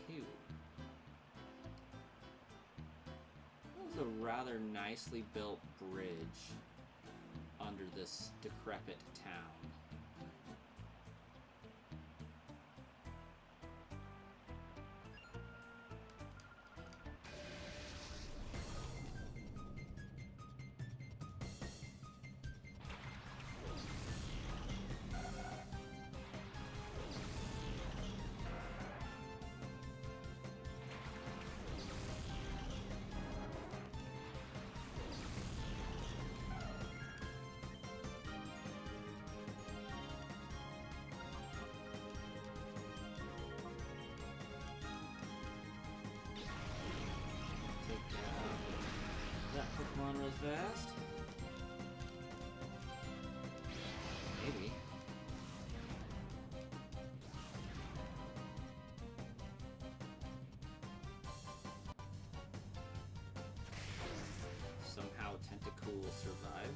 Cute. That was a rather nicely built bridge under this decrepit town. That Pokemon real fast. Maybe. Somehow Tentacool survived.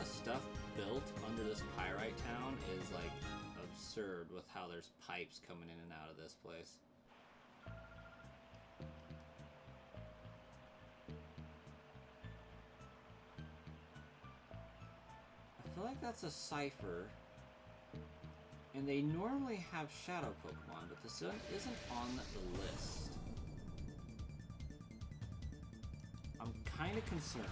amount of stuff built under this pyrite town is like absurd with how there's pipes coming in and out of this place. I feel like that's a cipher. And they normally have shadow Pokemon, but this isn't on the list. I'm kind of concerned.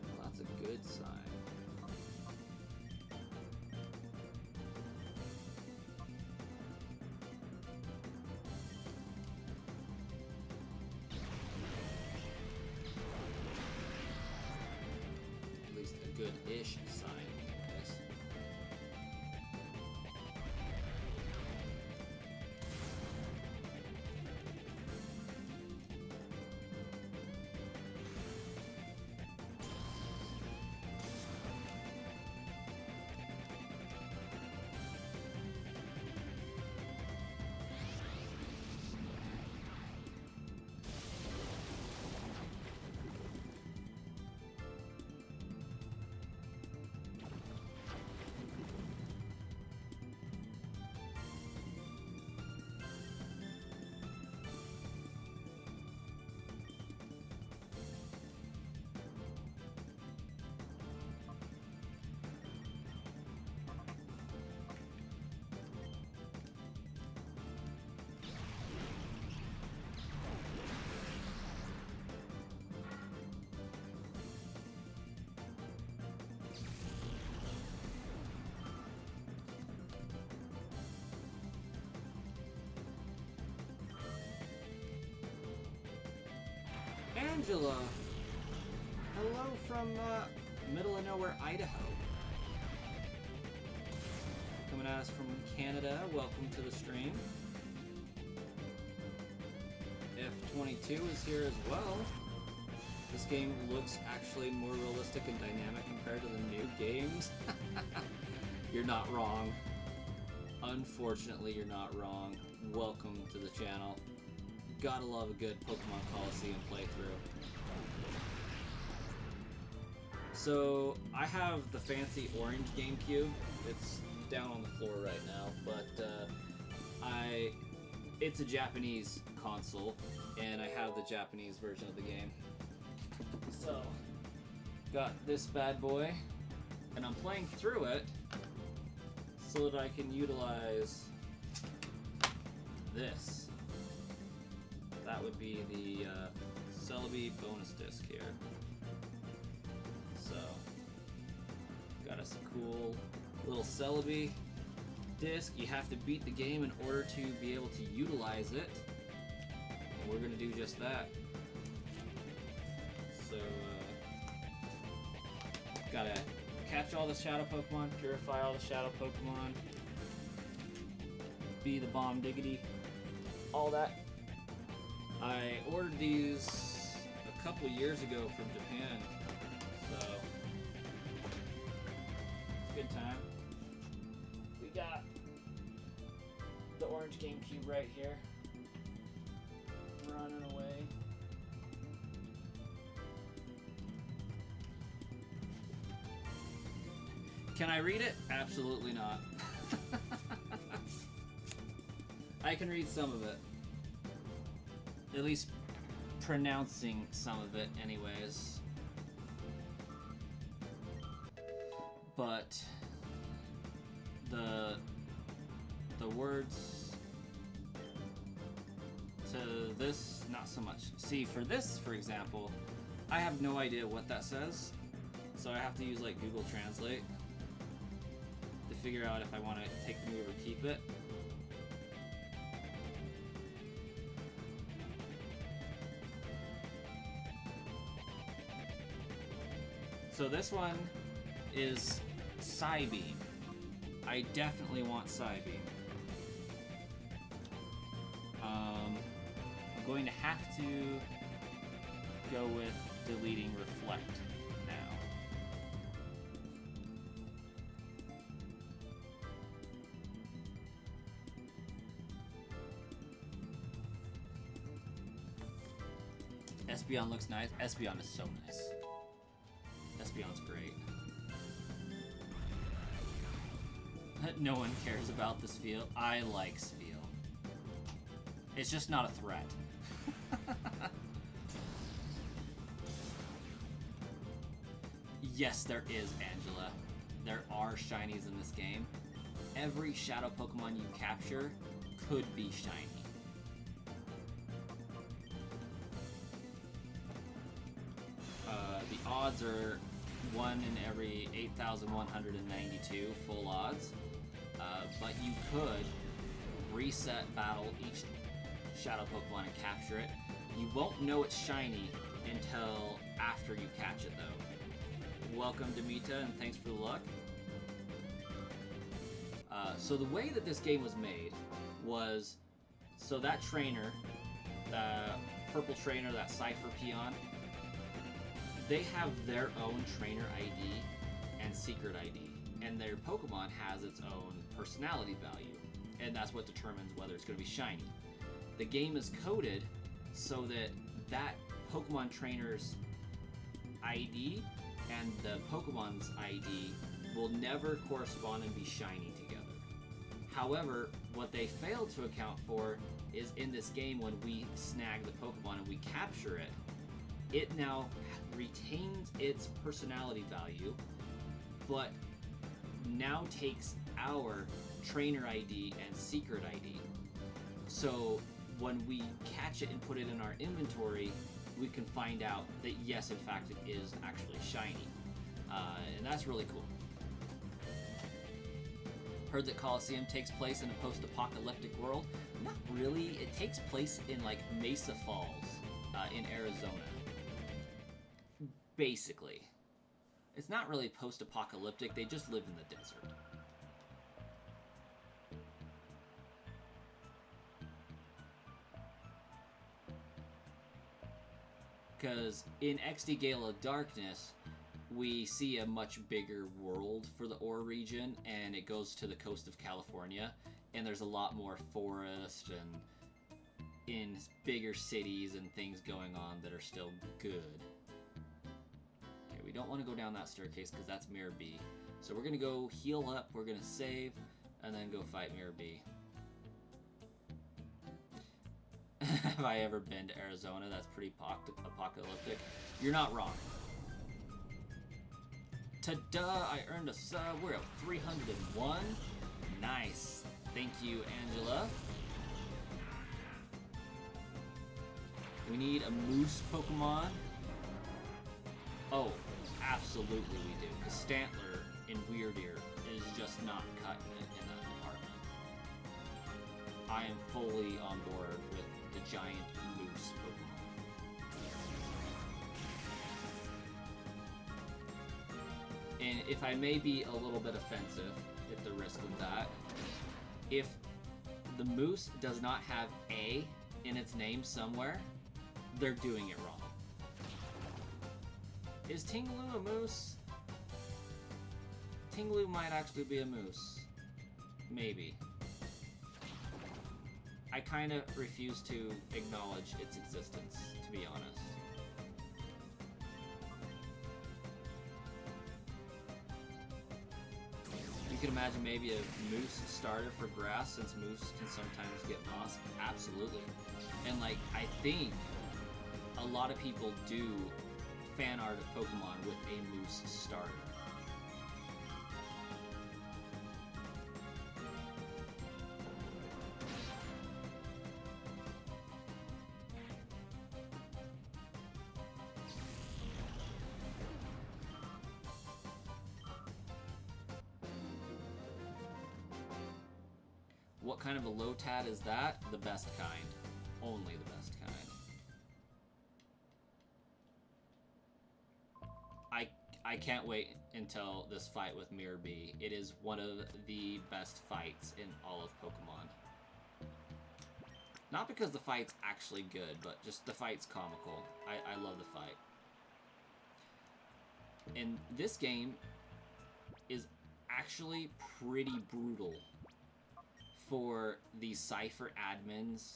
Well, that's a good sign. Good-ish sign, anyways. Angela! Hello from middle of nowhere, Idaho. Coming at us from Canada, welcome to the stream. F22 is here as well. This game looks actually more realistic and dynamic compared to the new games. You're not wrong. Unfortunately, you're not wrong. Welcome to the channel. Gotta love a good Pokemon Colosseum playthrough. So, I have the fancy orange GameCube. It's down on the floor right now, but it's a Japanese console, and I have the Japanese version of the game. So, got this bad boy, and I'm playing through it so that I can utilize this. That would be the Celebi bonus disc here. So, got us a cool little Celebi disc. You have to beat the game in order to be able to utilize it. And we're going to do just that. So, gotta catch all the shadow Pokemon, purify all the shadow Pokemon, be the bomb diggity, all that. I ordered these a couple years ago from Japan, so it's a good time. We got the orange GameCube right here, running away. Can I read it? Absolutely not. I can read some of it. At least pronouncing some of it anyways. But the words to this, not so much. See, for this, for example, I have no idea what that says, so I have to use like Google Translate to figure out if I want to take the move or keep it. So this one is Psybeam. I definitely want Psybeam. I'm going to have to go with deleting Reflect now. Espeon looks nice. Espeon is so nice. Espeon's great. No one cares about this field. I like Spheal. It's just not a threat. Yes, there is, Angela. There are shinies in this game. Every shadow Pokemon you capture could be shiny. The odds are 1 in every 8,192 full odds. But you could reset battle each shadow Pokemon and capture it. You won't know it's shiny until after you catch it, though. Welcome, Demita, and thanks for the luck. So the way that this game was made was, so that trainer, the purple trainer, that Cypher Peon, they have their own trainer ID and secret ID, and their Pokemon has its own personality value, and that's what determines whether it's going to be shiny. The game is coded so that that Pokemon trainer's ID and the Pokemon's ID will never correspond and be shiny together. However, what they failed to account for is in this game, when we snag the Pokemon and we capture it, it now retains its personality value, but now takes our trainer ID and secret ID. So when we catch it and put it in our inventory, we can find out that yes, in fact, it is actually shiny. And that's really cool. Heard that Colosseum takes place in a post-apocalyptic world. Not really. It takes place in like Mesa Falls in Arizona. Basically. It's not really post-apocalyptic. They just live in the desert. Because in XD Gale of Darkness, we see a much bigger world for the Ore region, and it goes to the coast of California, and there's a lot more forest and in bigger cities and things going on that are still good. Okay, we don't want to go down that staircase because that's Mirror B. So we're going to go heal up, we're going to save, and then go fight Mirror B. Have I ever been to Arizona? That's pretty apocalyptic. You're not wrong. Ta-da! I earned a sub. We're at 301. Nice. Thank you, Angela. We need a moose Pokemon. Oh, absolutely we do. Because Stantler in Weird Ear is just not cutting it in that department. I am fully on board with the giant moose Pokemon. And if I may be a little bit offensive, at the risk of that, if the moose does not have A in its name somewhere, they're doing it wrong. Is Tingaloo a moose? Tingaloo might actually be a moose. Maybe. I kind of refuse to acknowledge its existence, to be honest. You can imagine maybe a moose starter for grass, since moose can sometimes get moss. Absolutely. And like, I think a lot of people do fan art of Pokemon with a moose starter. What kind of a Lotad is that? The best kind. Only the best kind. I can't wait until this fight with Mirror B. It is one of the best fights in all of Pokemon. Not because the fight's actually good, but just the fight's comical. I love the fight. And this game is actually pretty brutal for the Cypher admins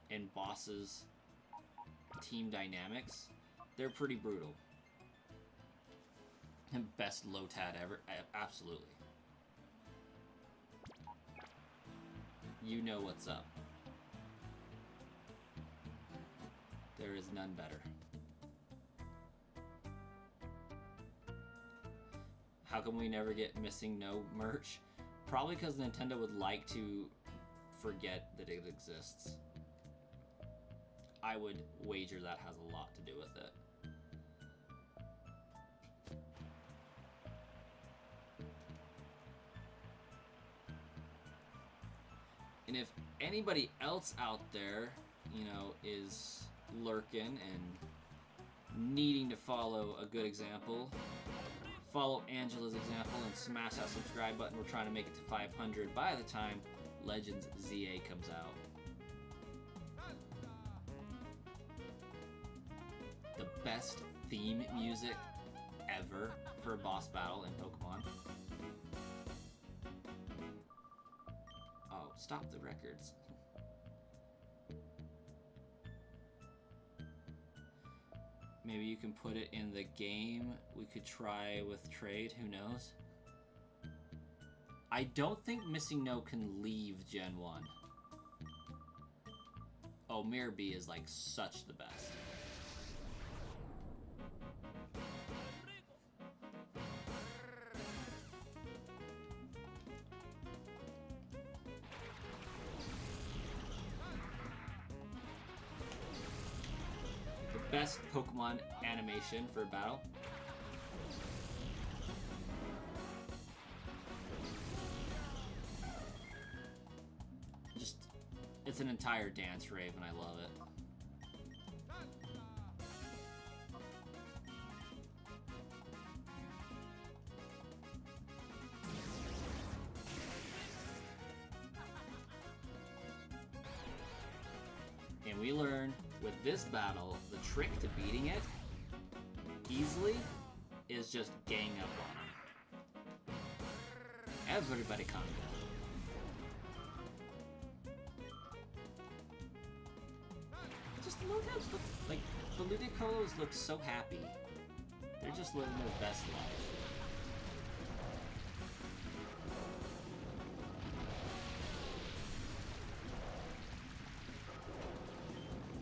and bosses team dynamics, they're pretty brutal. Best Lotad ever, absolutely. You know what's up. There is none better. How come we never get Missing No merch? Probably because Nintendo would like to forget that it exists. I would wager that has a lot to do with it. And if anybody else out there, you know, is lurking and needing to follow a good example, follow Angela's example and smash that subscribe button. We're trying to make it to 500 by the time Legends ZA comes out. The best theme music ever for a boss battle in Pokemon. Oh, stop the records. Maybe you can put it in the game. We could try with trade, who knows? I don't think Missing No can leave Gen 1. Oh, Mirror B is like such the best. Best Pokemon animation for a battle. Just, it's an entire dance rave and I love it. And we learn with this battle, the trick to beating it easily is just gang up on him. Everybody calm down. Just the Ludicrolos look like the Ludicrolos look so happy. They're just living their best life.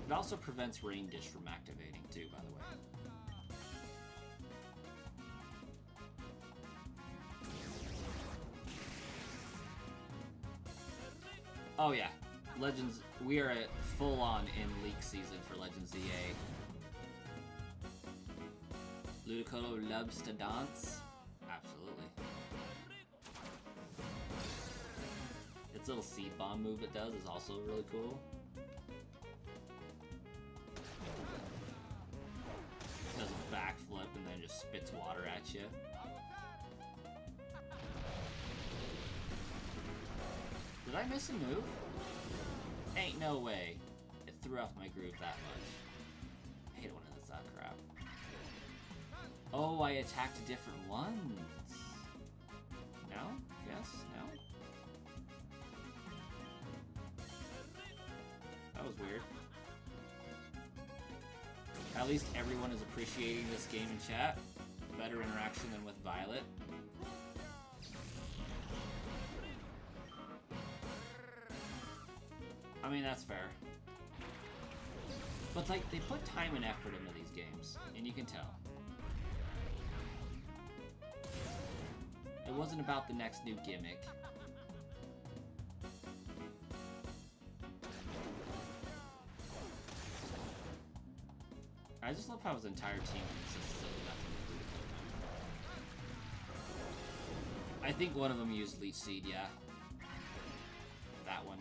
It also prevents Rain Dish from activating too, by the way. Oh yeah, Legends, we are at full on in leak season for Legends ZA. Ludicolo loves to dance. Absolutely. Its little seed bomb move it does is also really cool. Does a backflip and then just spits water at you. Did I miss a move? Ain't no way. It threw off my groove that much. I hate it when it does that crap. Oh, I attacked different ones. No? Yes? No? That was weird. At least everyone is appreciating this game in chat. Better interaction than with Violet. I mean, that's fair. But, like, they put time and effort into these games, and you can tell. It wasn't about the next new gimmick. I just love how his entire team consists of nothing. I think one of them used Leech Seed, yeah. That one.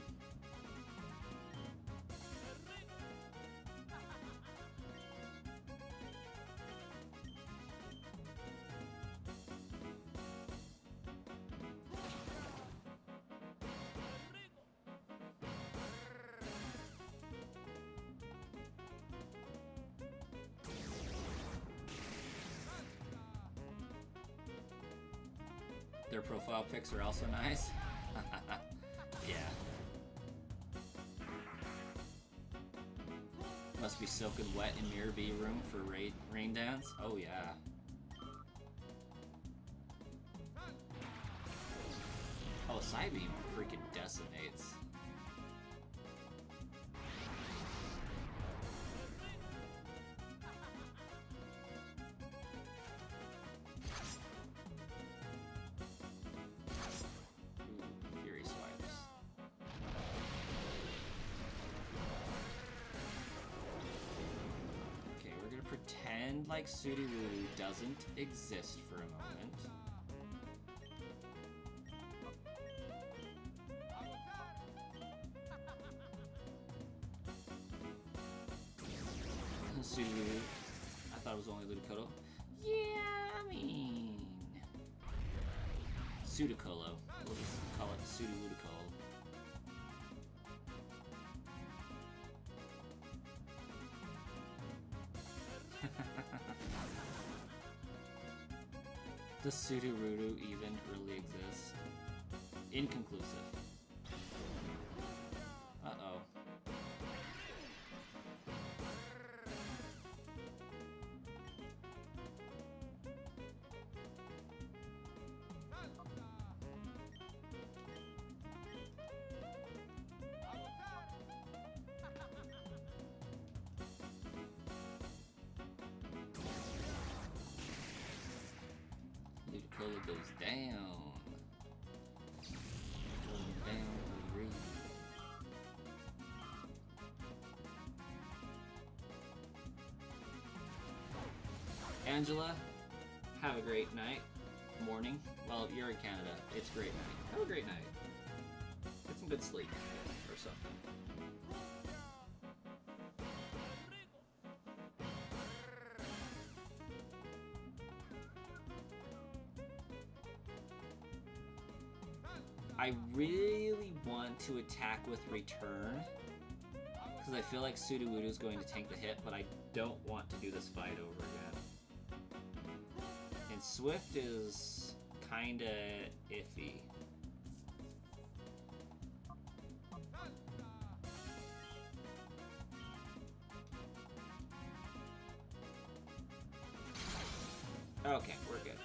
Their profile pics are also nice. Yeah. Must be soaking wet in Mirror B room for rain dance. Oh yeah. Oh, Psybeam freaking decimates. Ooh, Fury swipes. Okay, we're gonna pretend like Sudowoodo doesn't exist for a moment. Sudowoodo. I thought it was only Ludicolo. Yeah, I mean... Sudicolo. We'll just call it Sudowoodo. Does Sudowoodo even really exist? Inconclusive. Uh-oh. Ludicolo goes down. Going down the reed. Angela, have a great night. Morning. Well, you're in Canada. It's great night. Have a great night. Get some good sleep. Or something. I really want to attack with Return, because I feel like Sudowoodo is going to tank the hit, but I don't want to do this fight over again. And Swift is kinda iffy. Okay, we're good.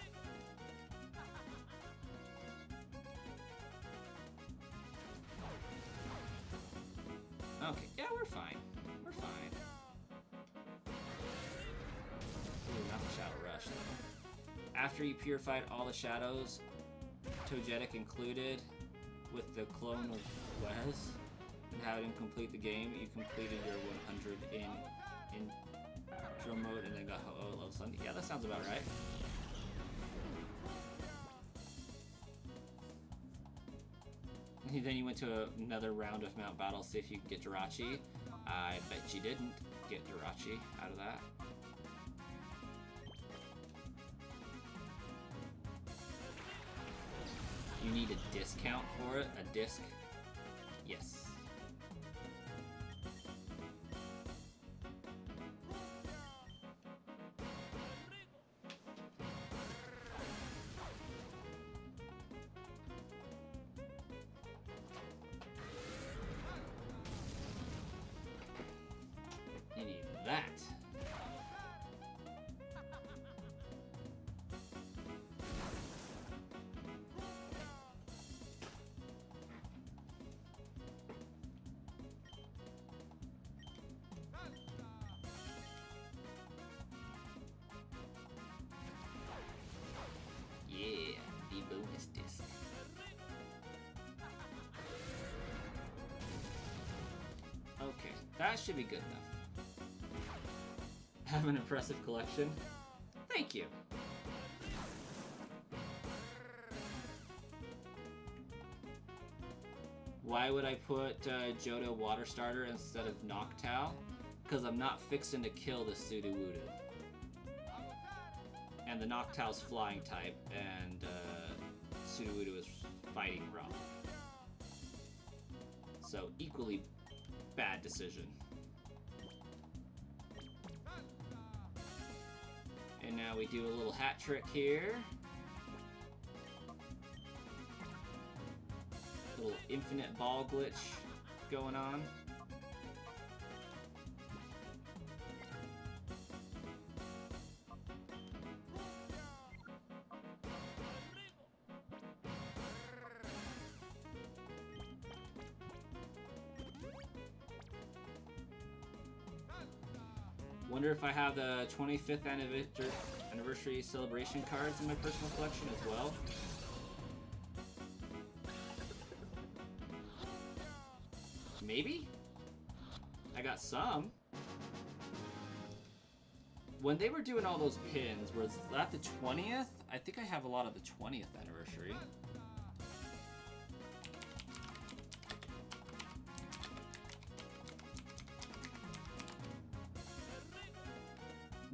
Okay, yeah, we're fine. We're fine. Ooh, not the Shadow Rush, though. After you purified all the shadows, Togetic included, with the clone of Wes, and how it didn't complete the game, you completed your 100 in drill mode and then got Ho-Oh level 70. Yeah, that sounds about right. Then you went to another round of Mount Battle, see if you could get Jirachi. I bet you didn't get Jirachi out of that. You need a discount for it? A disc? Yes. You need that. Yeah, the bonus disc. Okay, that should be good enough. Have an impressive collection. Thank you. Why would I put Johto Water Starter instead of Noctowl? Because I'm not fixing to kill the Sudowoodo. And the Noctowl's flying type, and Sudowoodo is fighting rock. So, equally bad decision. And now we do a little hat trick here. Little infinite ball glitch going on. Wonder if I have the 25th anniversary celebration cards in my personal collection as well. Maybe? I got some. When they were doing all those pins, was that the 20th? I think I have a lot of the 20th anniversary.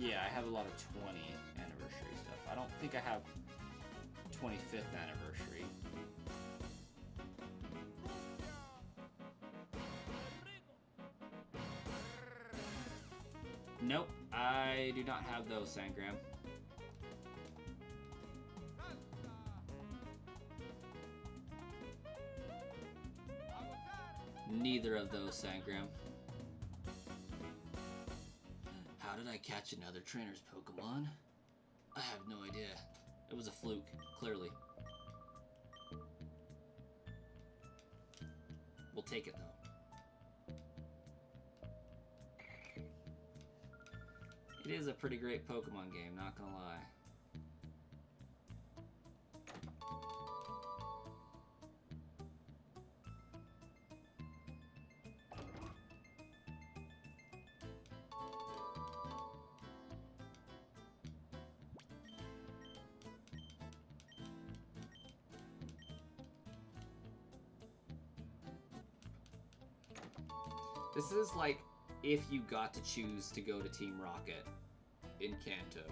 Yeah, I have a lot of 20th anniversary stuff. I don't think I have 25th anniversary. Nope, I do not have those, Sangram. Neither of those, Sangram. How did I catch another trainer's Pokemon? I have no idea. It was a fluke, clearly. We'll take it, though. It is a pretty great Pokemon game, not gonna lie. This is like if you got to choose to go to Team Rocket in Kanto.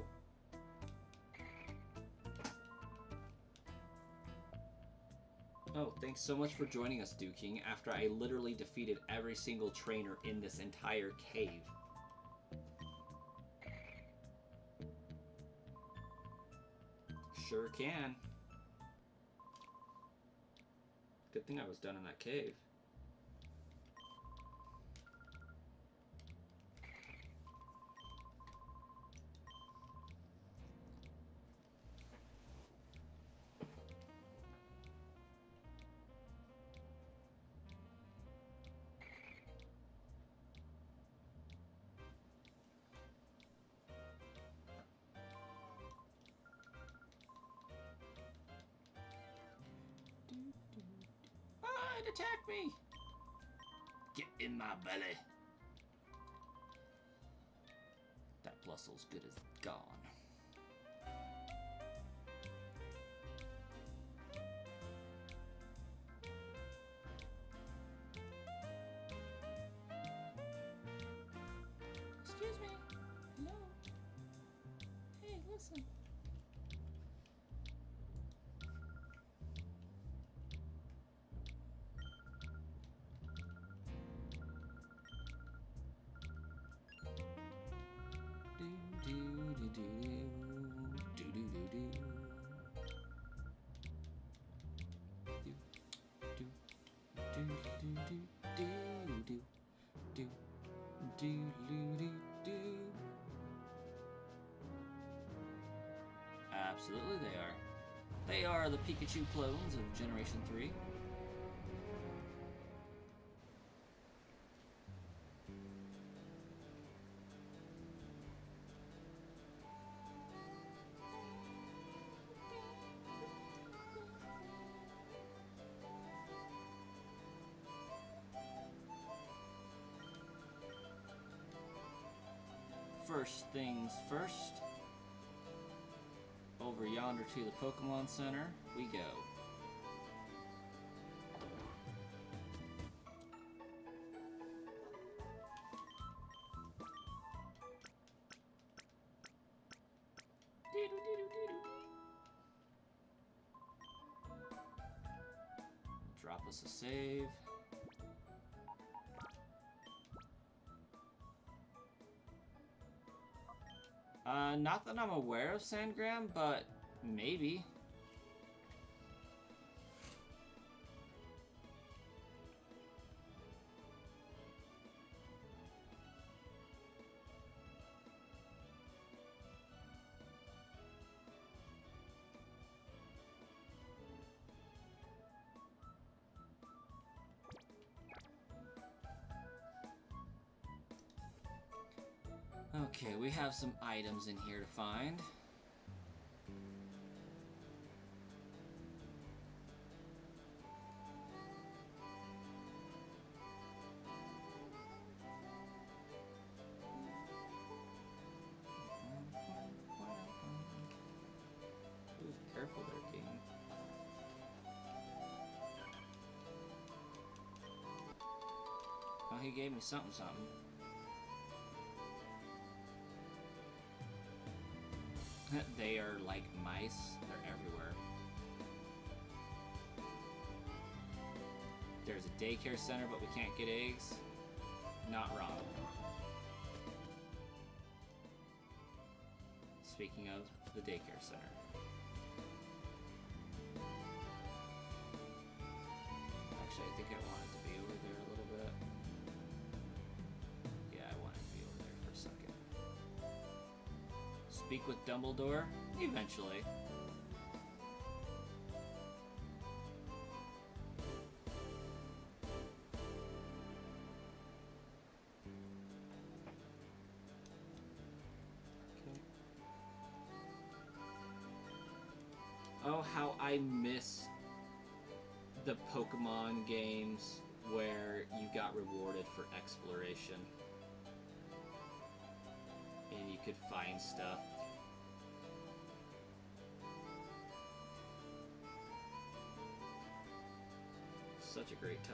Oh, thanks so much for joining us, Duking, after I literally defeated every single trainer in this entire cave. Sure can. Good thing I was done in that cave. It attacked me! Get in my belly! That Blussel's good as gone. Excuse me. Hello. Hey, listen. Absolutely they are. They are the Pikachu clones of Generation 3. First things first, over yonder to the Pokemon Center we go. Drop us a save. Not that I'm aware of, Sandgram, but maybe. Okay, we have some items in here to find. Ooh, careful there, King. Well, he gave me something. They are like mice. They're everywhere. There's a daycare center, but we can't get eggs. Not wrong. Speaking of the daycare center. Actually, I think I want it to be over there a little bit. Yeah, I want it to be over there for a second. Speak with Dumbledore? Eventually. Oh, how I miss the Pokemon games where you got rewarded for exploration. And you could find stuff. Such a great time.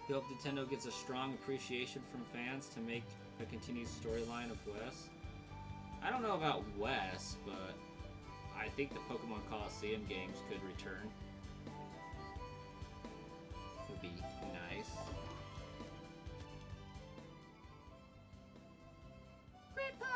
We hope Nintendo gets a strong appreciation from fans to make a continued storyline of Wes. I don't know about Wes, but I think the Pokemon Colosseum games could return. Would be nice. Grandpa!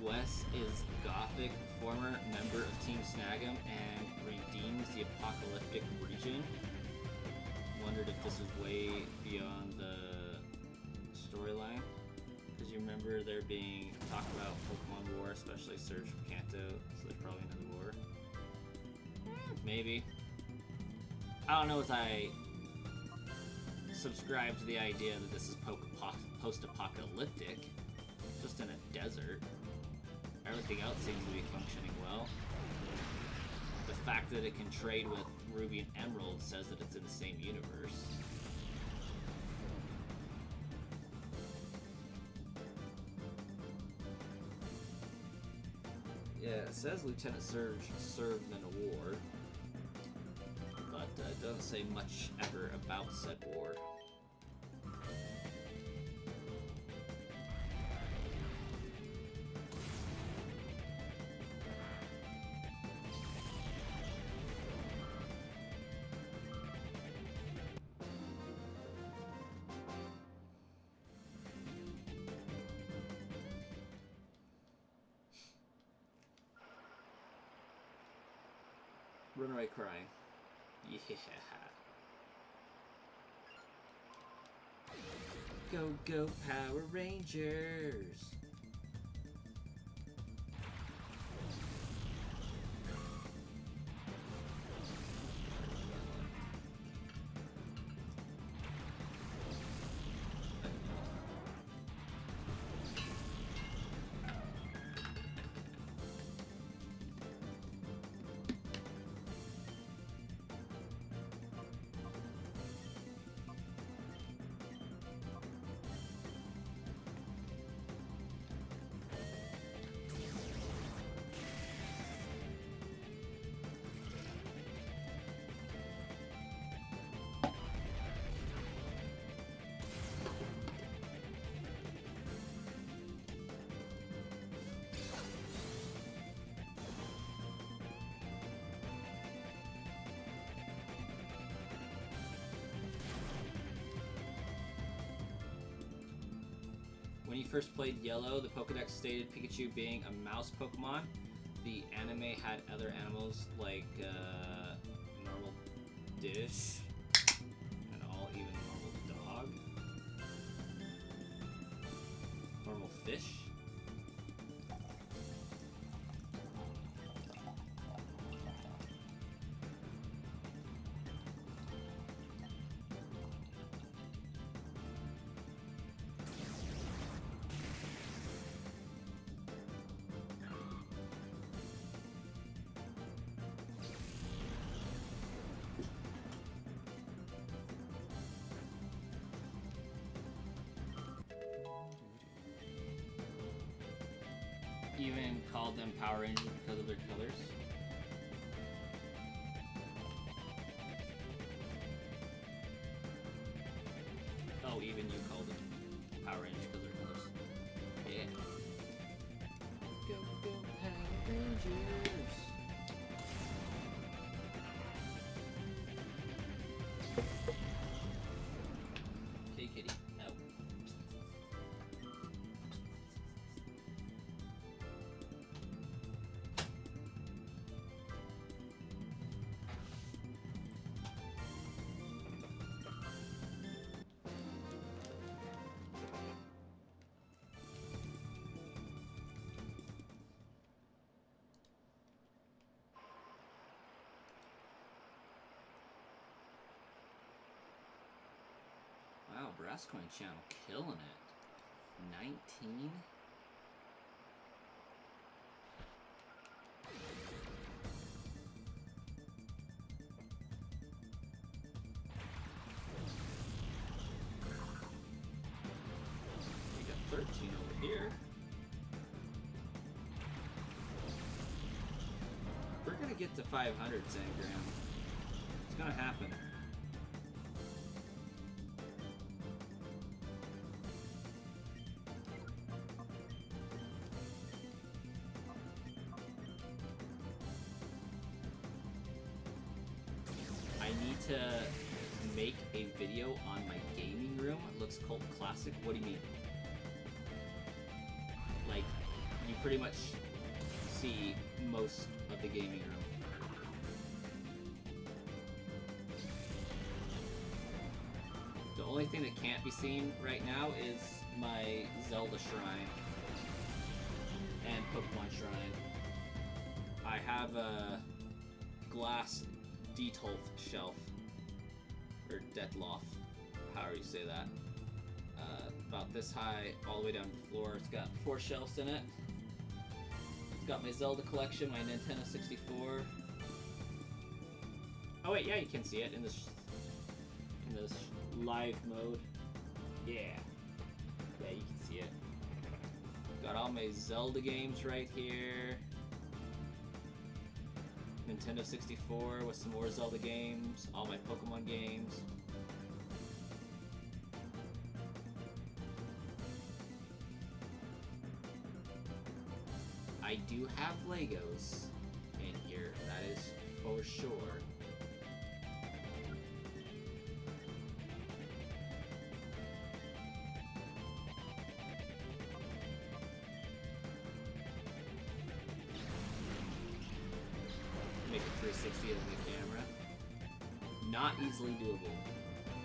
Wes is Gothic, former member of Team Snag'em, and redeems the apocalyptic region. Wondered if this is way beyond the storyline. Because you remember there being talk about Pokemon War, especially Surge from Kanto, so there's probably another war. Maybe. I don't know if I subscribe to the idea that this is post-apocalyptic, just in a desert. Everything else seems to be functioning well. The fact that it can trade with Ruby and Emerald says that it's in the same universe. Yeah, it says Lieutenant Surge served in a war, but it doesn't say much ever about said war. Run away crying. Yeah. Go, go, Power Rangers! When you first played Yellow, the Pokedex stated Pikachu being a mouse Pokemon. The anime had other animals like normal dish and all, even normal dog, normal fish. Even called them Power Rangers because of their colors. Oh, even you called them Power Rangers because of their colors. Yeah. Go, go, Power Rangers! Okay, kitty. No. Wow, Brasscoin channel killing it. 19? We got 13 over here. We're gonna get to 500, Zangram. It's gonna happen. I need to make a video on my gaming room. It looks cult classic. What do you mean? Like, you pretty much see most of the gaming room. The only thing that can't be seen right now is my Zelda shrine and Pokemon shrine. I have a glass Detolf shelf, or Detloff, however you say that. About this high, all the way down to the floor. It's got 4 shelves in it. It's got my Zelda collection, my Nintendo 64. Oh wait, yeah, you can see it in this live mode. Yeah, yeah, you can see it. Got all my Zelda games right here. Nintendo 64 with some more Zelda games. All my Pokemon games. I do have Legos in here, that is for sure. Make a 360 of the camera. Not easily doable.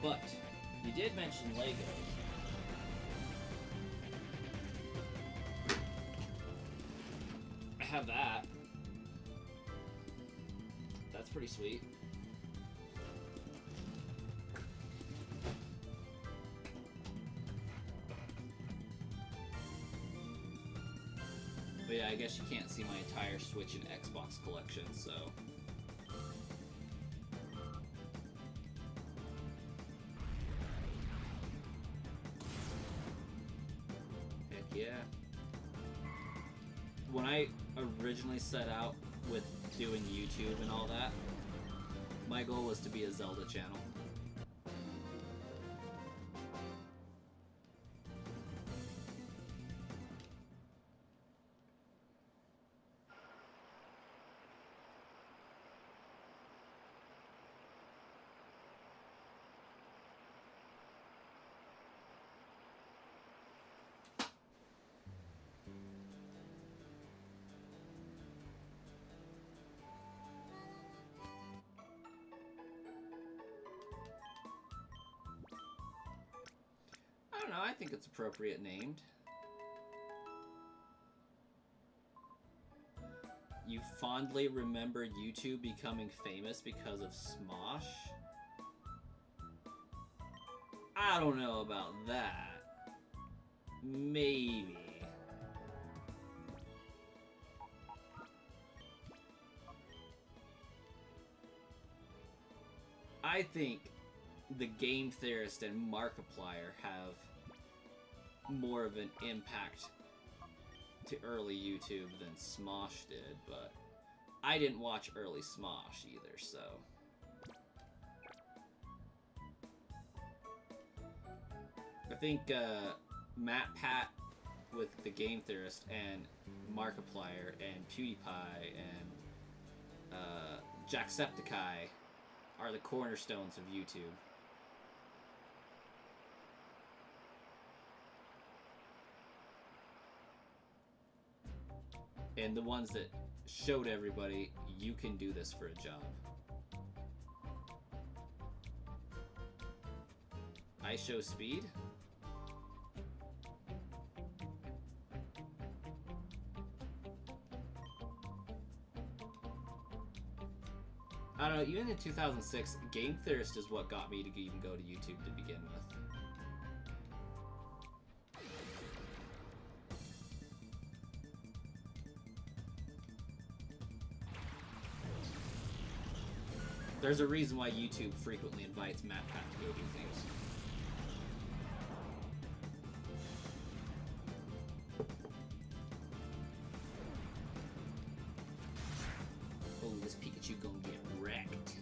But you did mention Legos. I have that. That's pretty sweet. But yeah, I guess you can't see my entire Switch and Xbox collection, so... Heck yeah. When I originally set out with doing YouTube and all that, my goal was to be a Zelda channel. I don't know, I think it's appropriate named. You fondly remember YouTube becoming famous because of Smosh? I don't know about that. Maybe. I think the Game Theorist and Markiplier have more of an impact to early YouTube than Smosh did, but I didn't watch early Smosh either, so... I think Matt with the Game Theorist and Markiplier and PewDiePie and Jacksepticeye are the cornerstones of YouTube. And the ones that showed everybody, you can do this for a job. I show speed. I don't know, even in 2006, Game Theorist is what got me to even go to YouTube to begin with. There's a reason why YouTube frequently invites MatPat to go do things. Oh, this Pikachu gonna get wrecked.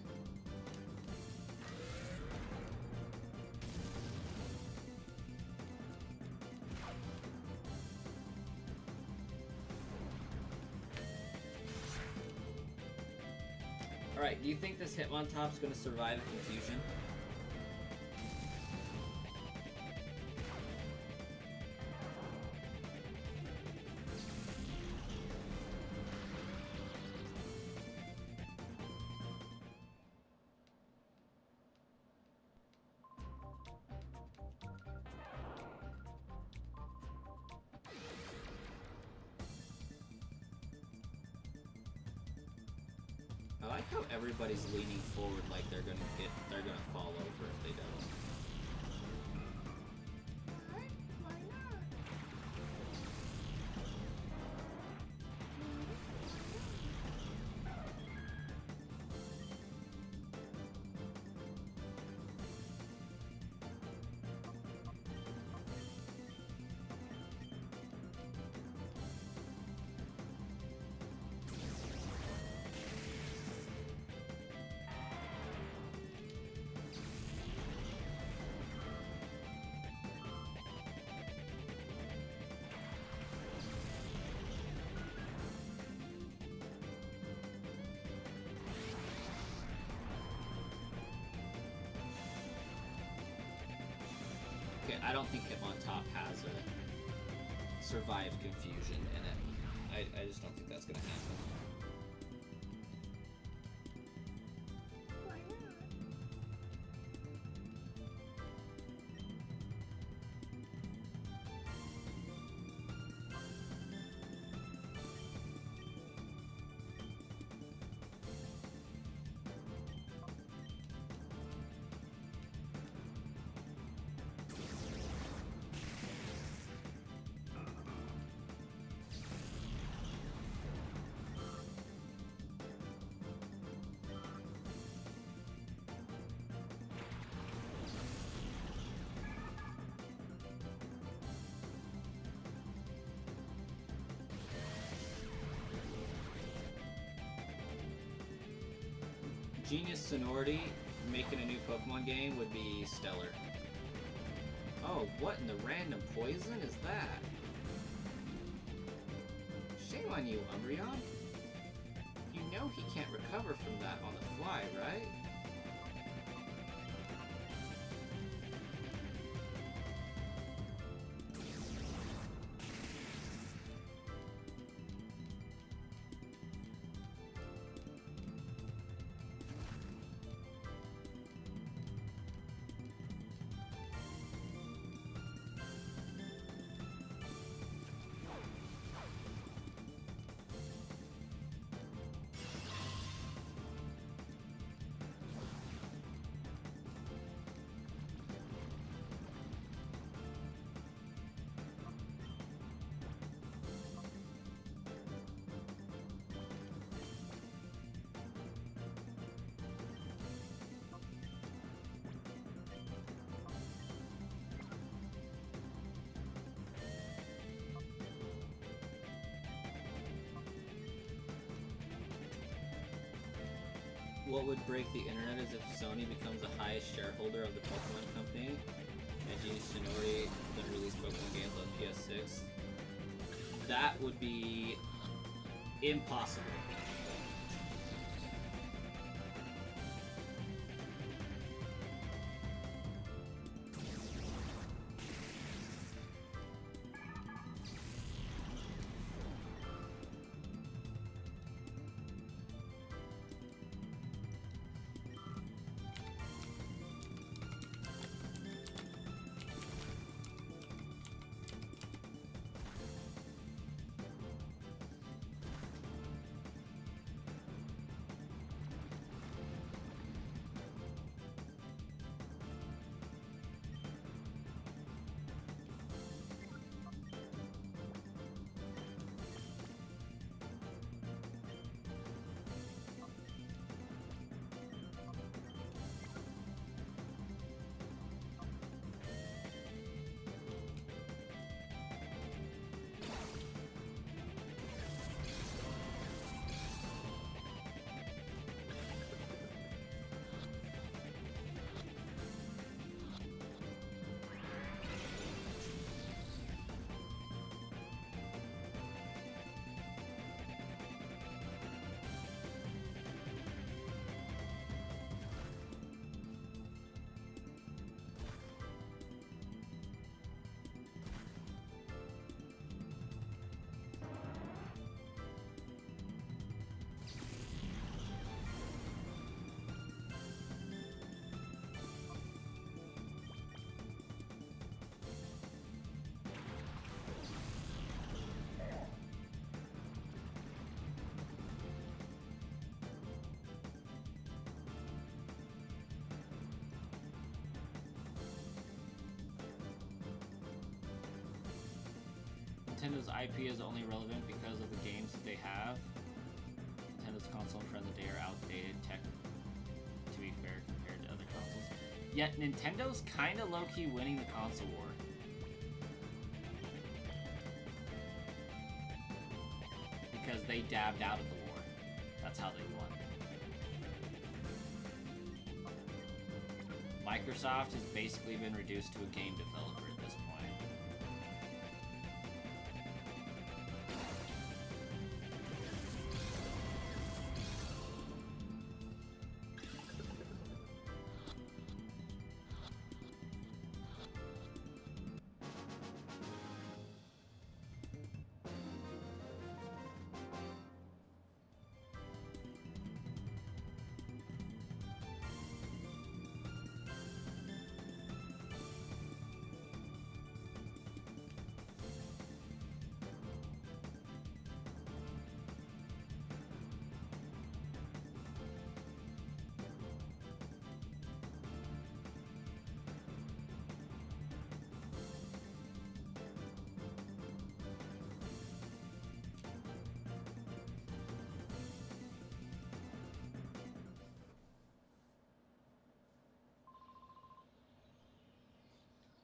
Alright, do you think this Hitmontop's gonna survive a confusion? like how everybody's leaning forward like they're gonna fall over if they don't. Why not? Okay, I don't think Hitmontop has a survive confusion in it. I just don't think that's gonna happen. Why not? Genius Sonority making a new Pokemon game would be stellar. Oh, what in the random poison is that? Shame on you, Umbreon. You know he can't recover from that on the fly, right? What would break the internet is if Sony becomes the highest shareholder of the Pokemon company, and Genius Sonority then release Pokemon games on PS6. That would be impossible. Nintendo's IP is only relevant because of the games that they have. Nintendo's console in present day are outdated tech, to be fair, compared to other consoles. Yet Nintendo's kind of low-key winning the console war. Because they dabbed out of the war. That's how they won. Microsoft has basically been reduced to a game developer at this point.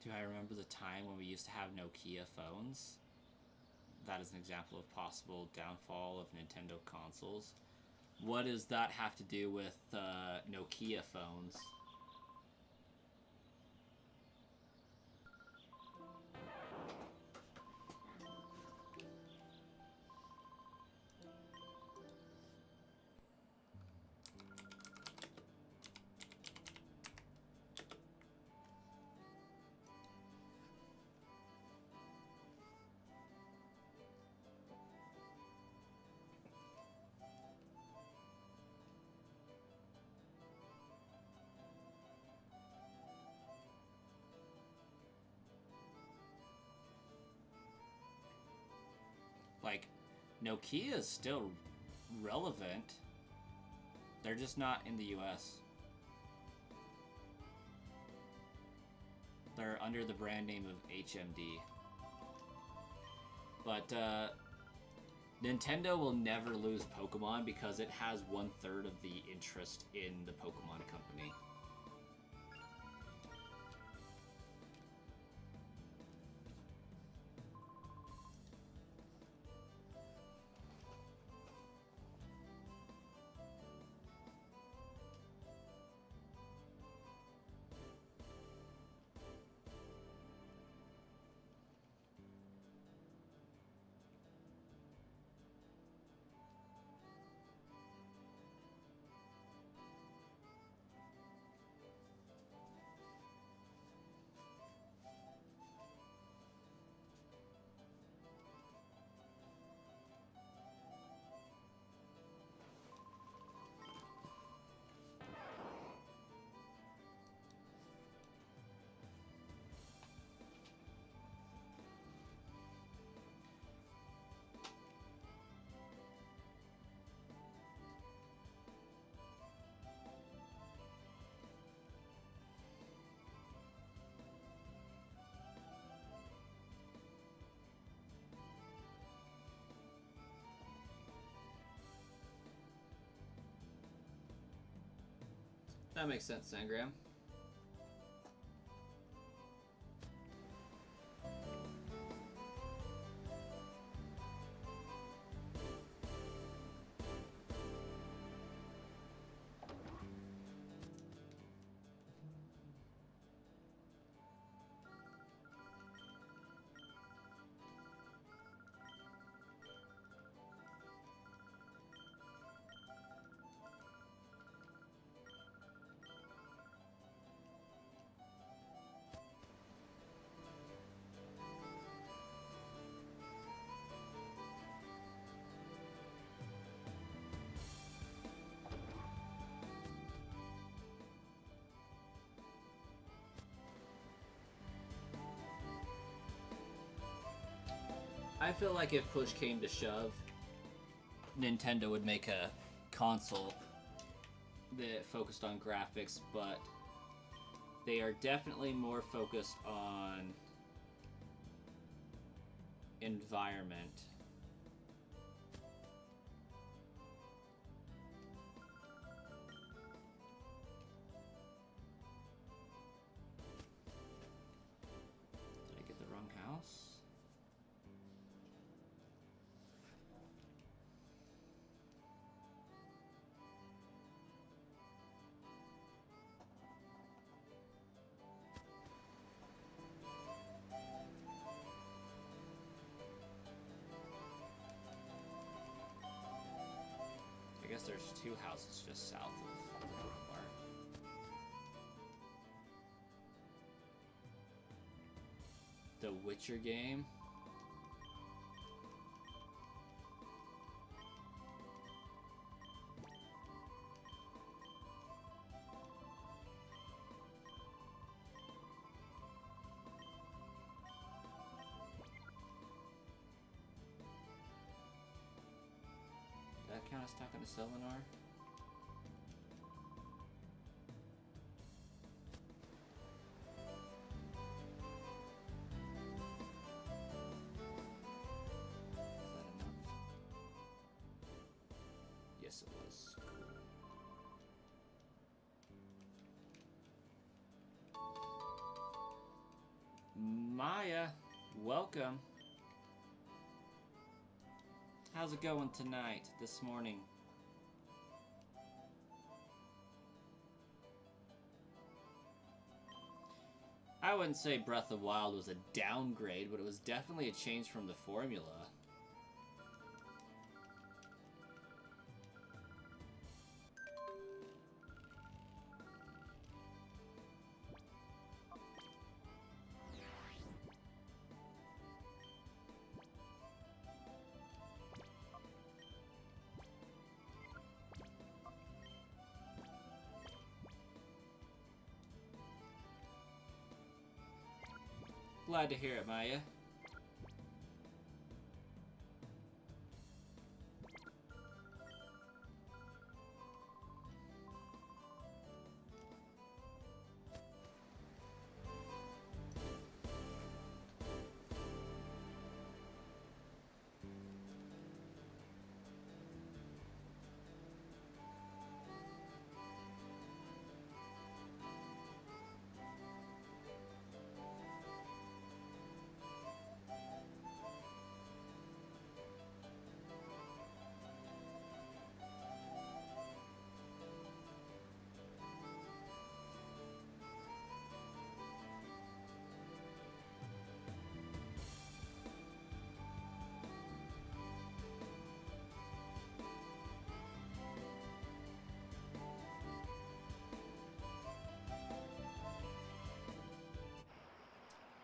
Do I remember the time when we used to have Nokia phones? That is an example of possible downfall of Nintendo consoles. What does that have to do with Nokia phones? Like, Nokia is still relevant. They're just not in the US. They're under the brand name of HMD. But Nintendo will never lose Pokemon because it has 1/3 of the interest in the Pokemon company. That makes sense, Sangram. I feel like if push came to shove, Nintendo would make a console that focused on graphics, but they are definitely more focused on environment. Did I get the wrong house? I guess there's two houses just south of the Pokemon. The Witcher game. That count as talking to Selenar? Is that enough? Yes, it was. Maya, welcome. How's it going tonight, this morning? I wouldn't say Breath of the Wild was a downgrade, but it was definitely a change from the formula. Glad to hear it, Maya.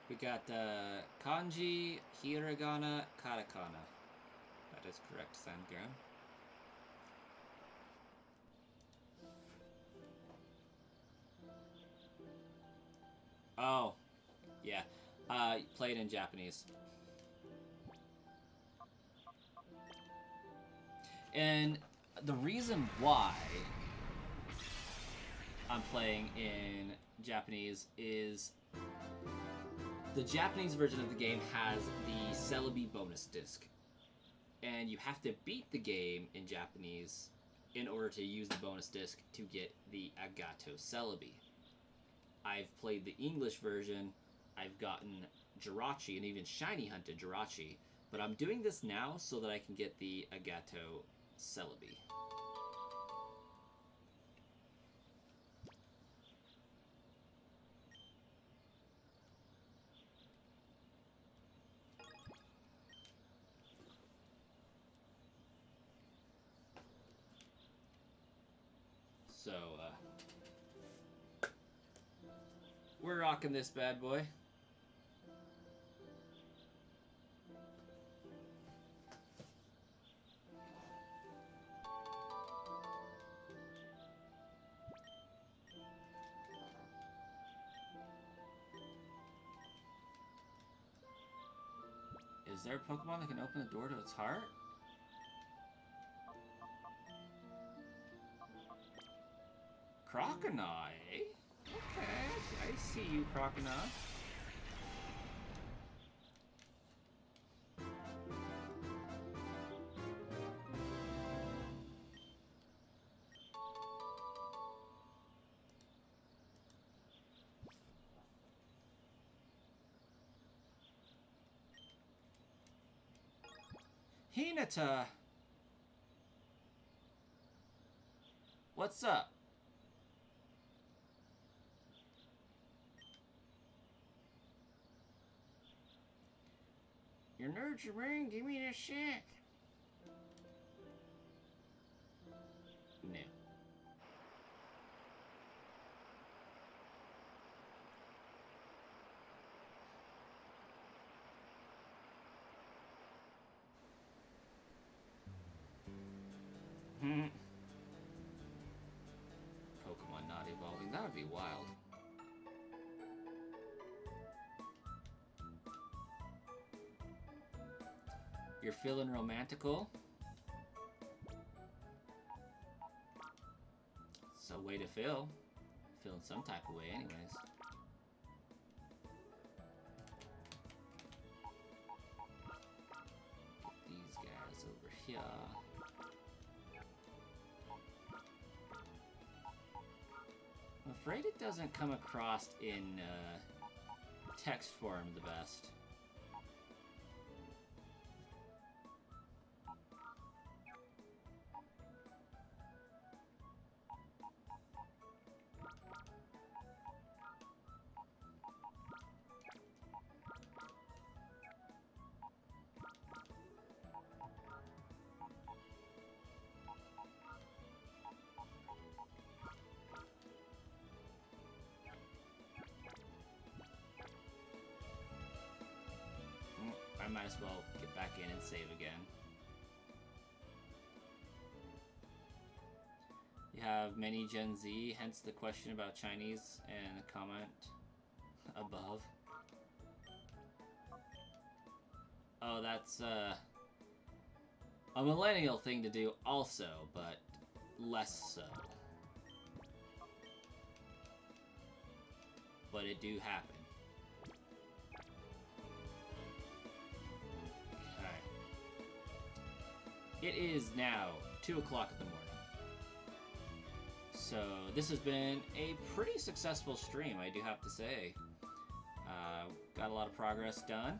We got kanji, hiragana, katakana. That is correct, Sandgram. Oh, yeah. Play it in Japanese. And the reason why I'm playing in Japanese is the Japanese version of the game has the Celebi bonus disc. And you have to beat the game in Japanese in order to use the bonus disc to get the Ageto Celebi. I've played the English version, I've gotten Jirachi and even shiny hunted Jirachi, but I'm doing this now so that I can get the Ageto Celebi. So, we're rocking this bad boy. Is there a Pokemon that can open the door to its heart? Croconaw, eh? Okay, I see you, Croconaw. Hinata! What's up? Your nerds are ring, give me this shack. No. Pokemon not evolving, that would be wild. You're feeling romantical? It's a way to feel. Feeling some type of way anyways. Get these guys over here. I'm afraid it doesn't come across in text form the best. I might as well get back in and save again. You have many Gen Z, hence the question about Chinese and the comment above. Oh, that's a millennial thing to do also, but less so. But it do happen. It is now 2 o'clock in the morning. So this has been a pretty successful stream, I do have to say. Got a lot of progress done.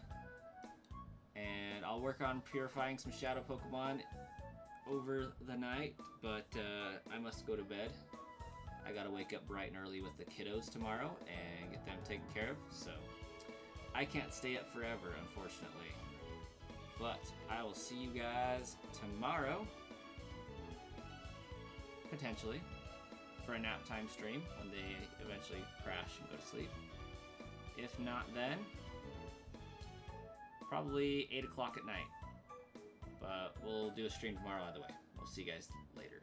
And I'll work on purifying some shadow Pokemon over the night, but I must go to bed. I gotta wake up bright and early with the kiddos tomorrow and get them taken care of, so I can't stay up forever, unfortunately. But I will see you guys tomorrow, potentially, for a nap time stream when they eventually crash and go to sleep. If not then, probably 8 o'clock at night. But we'll do a stream tomorrow either way. We'll see you guys later.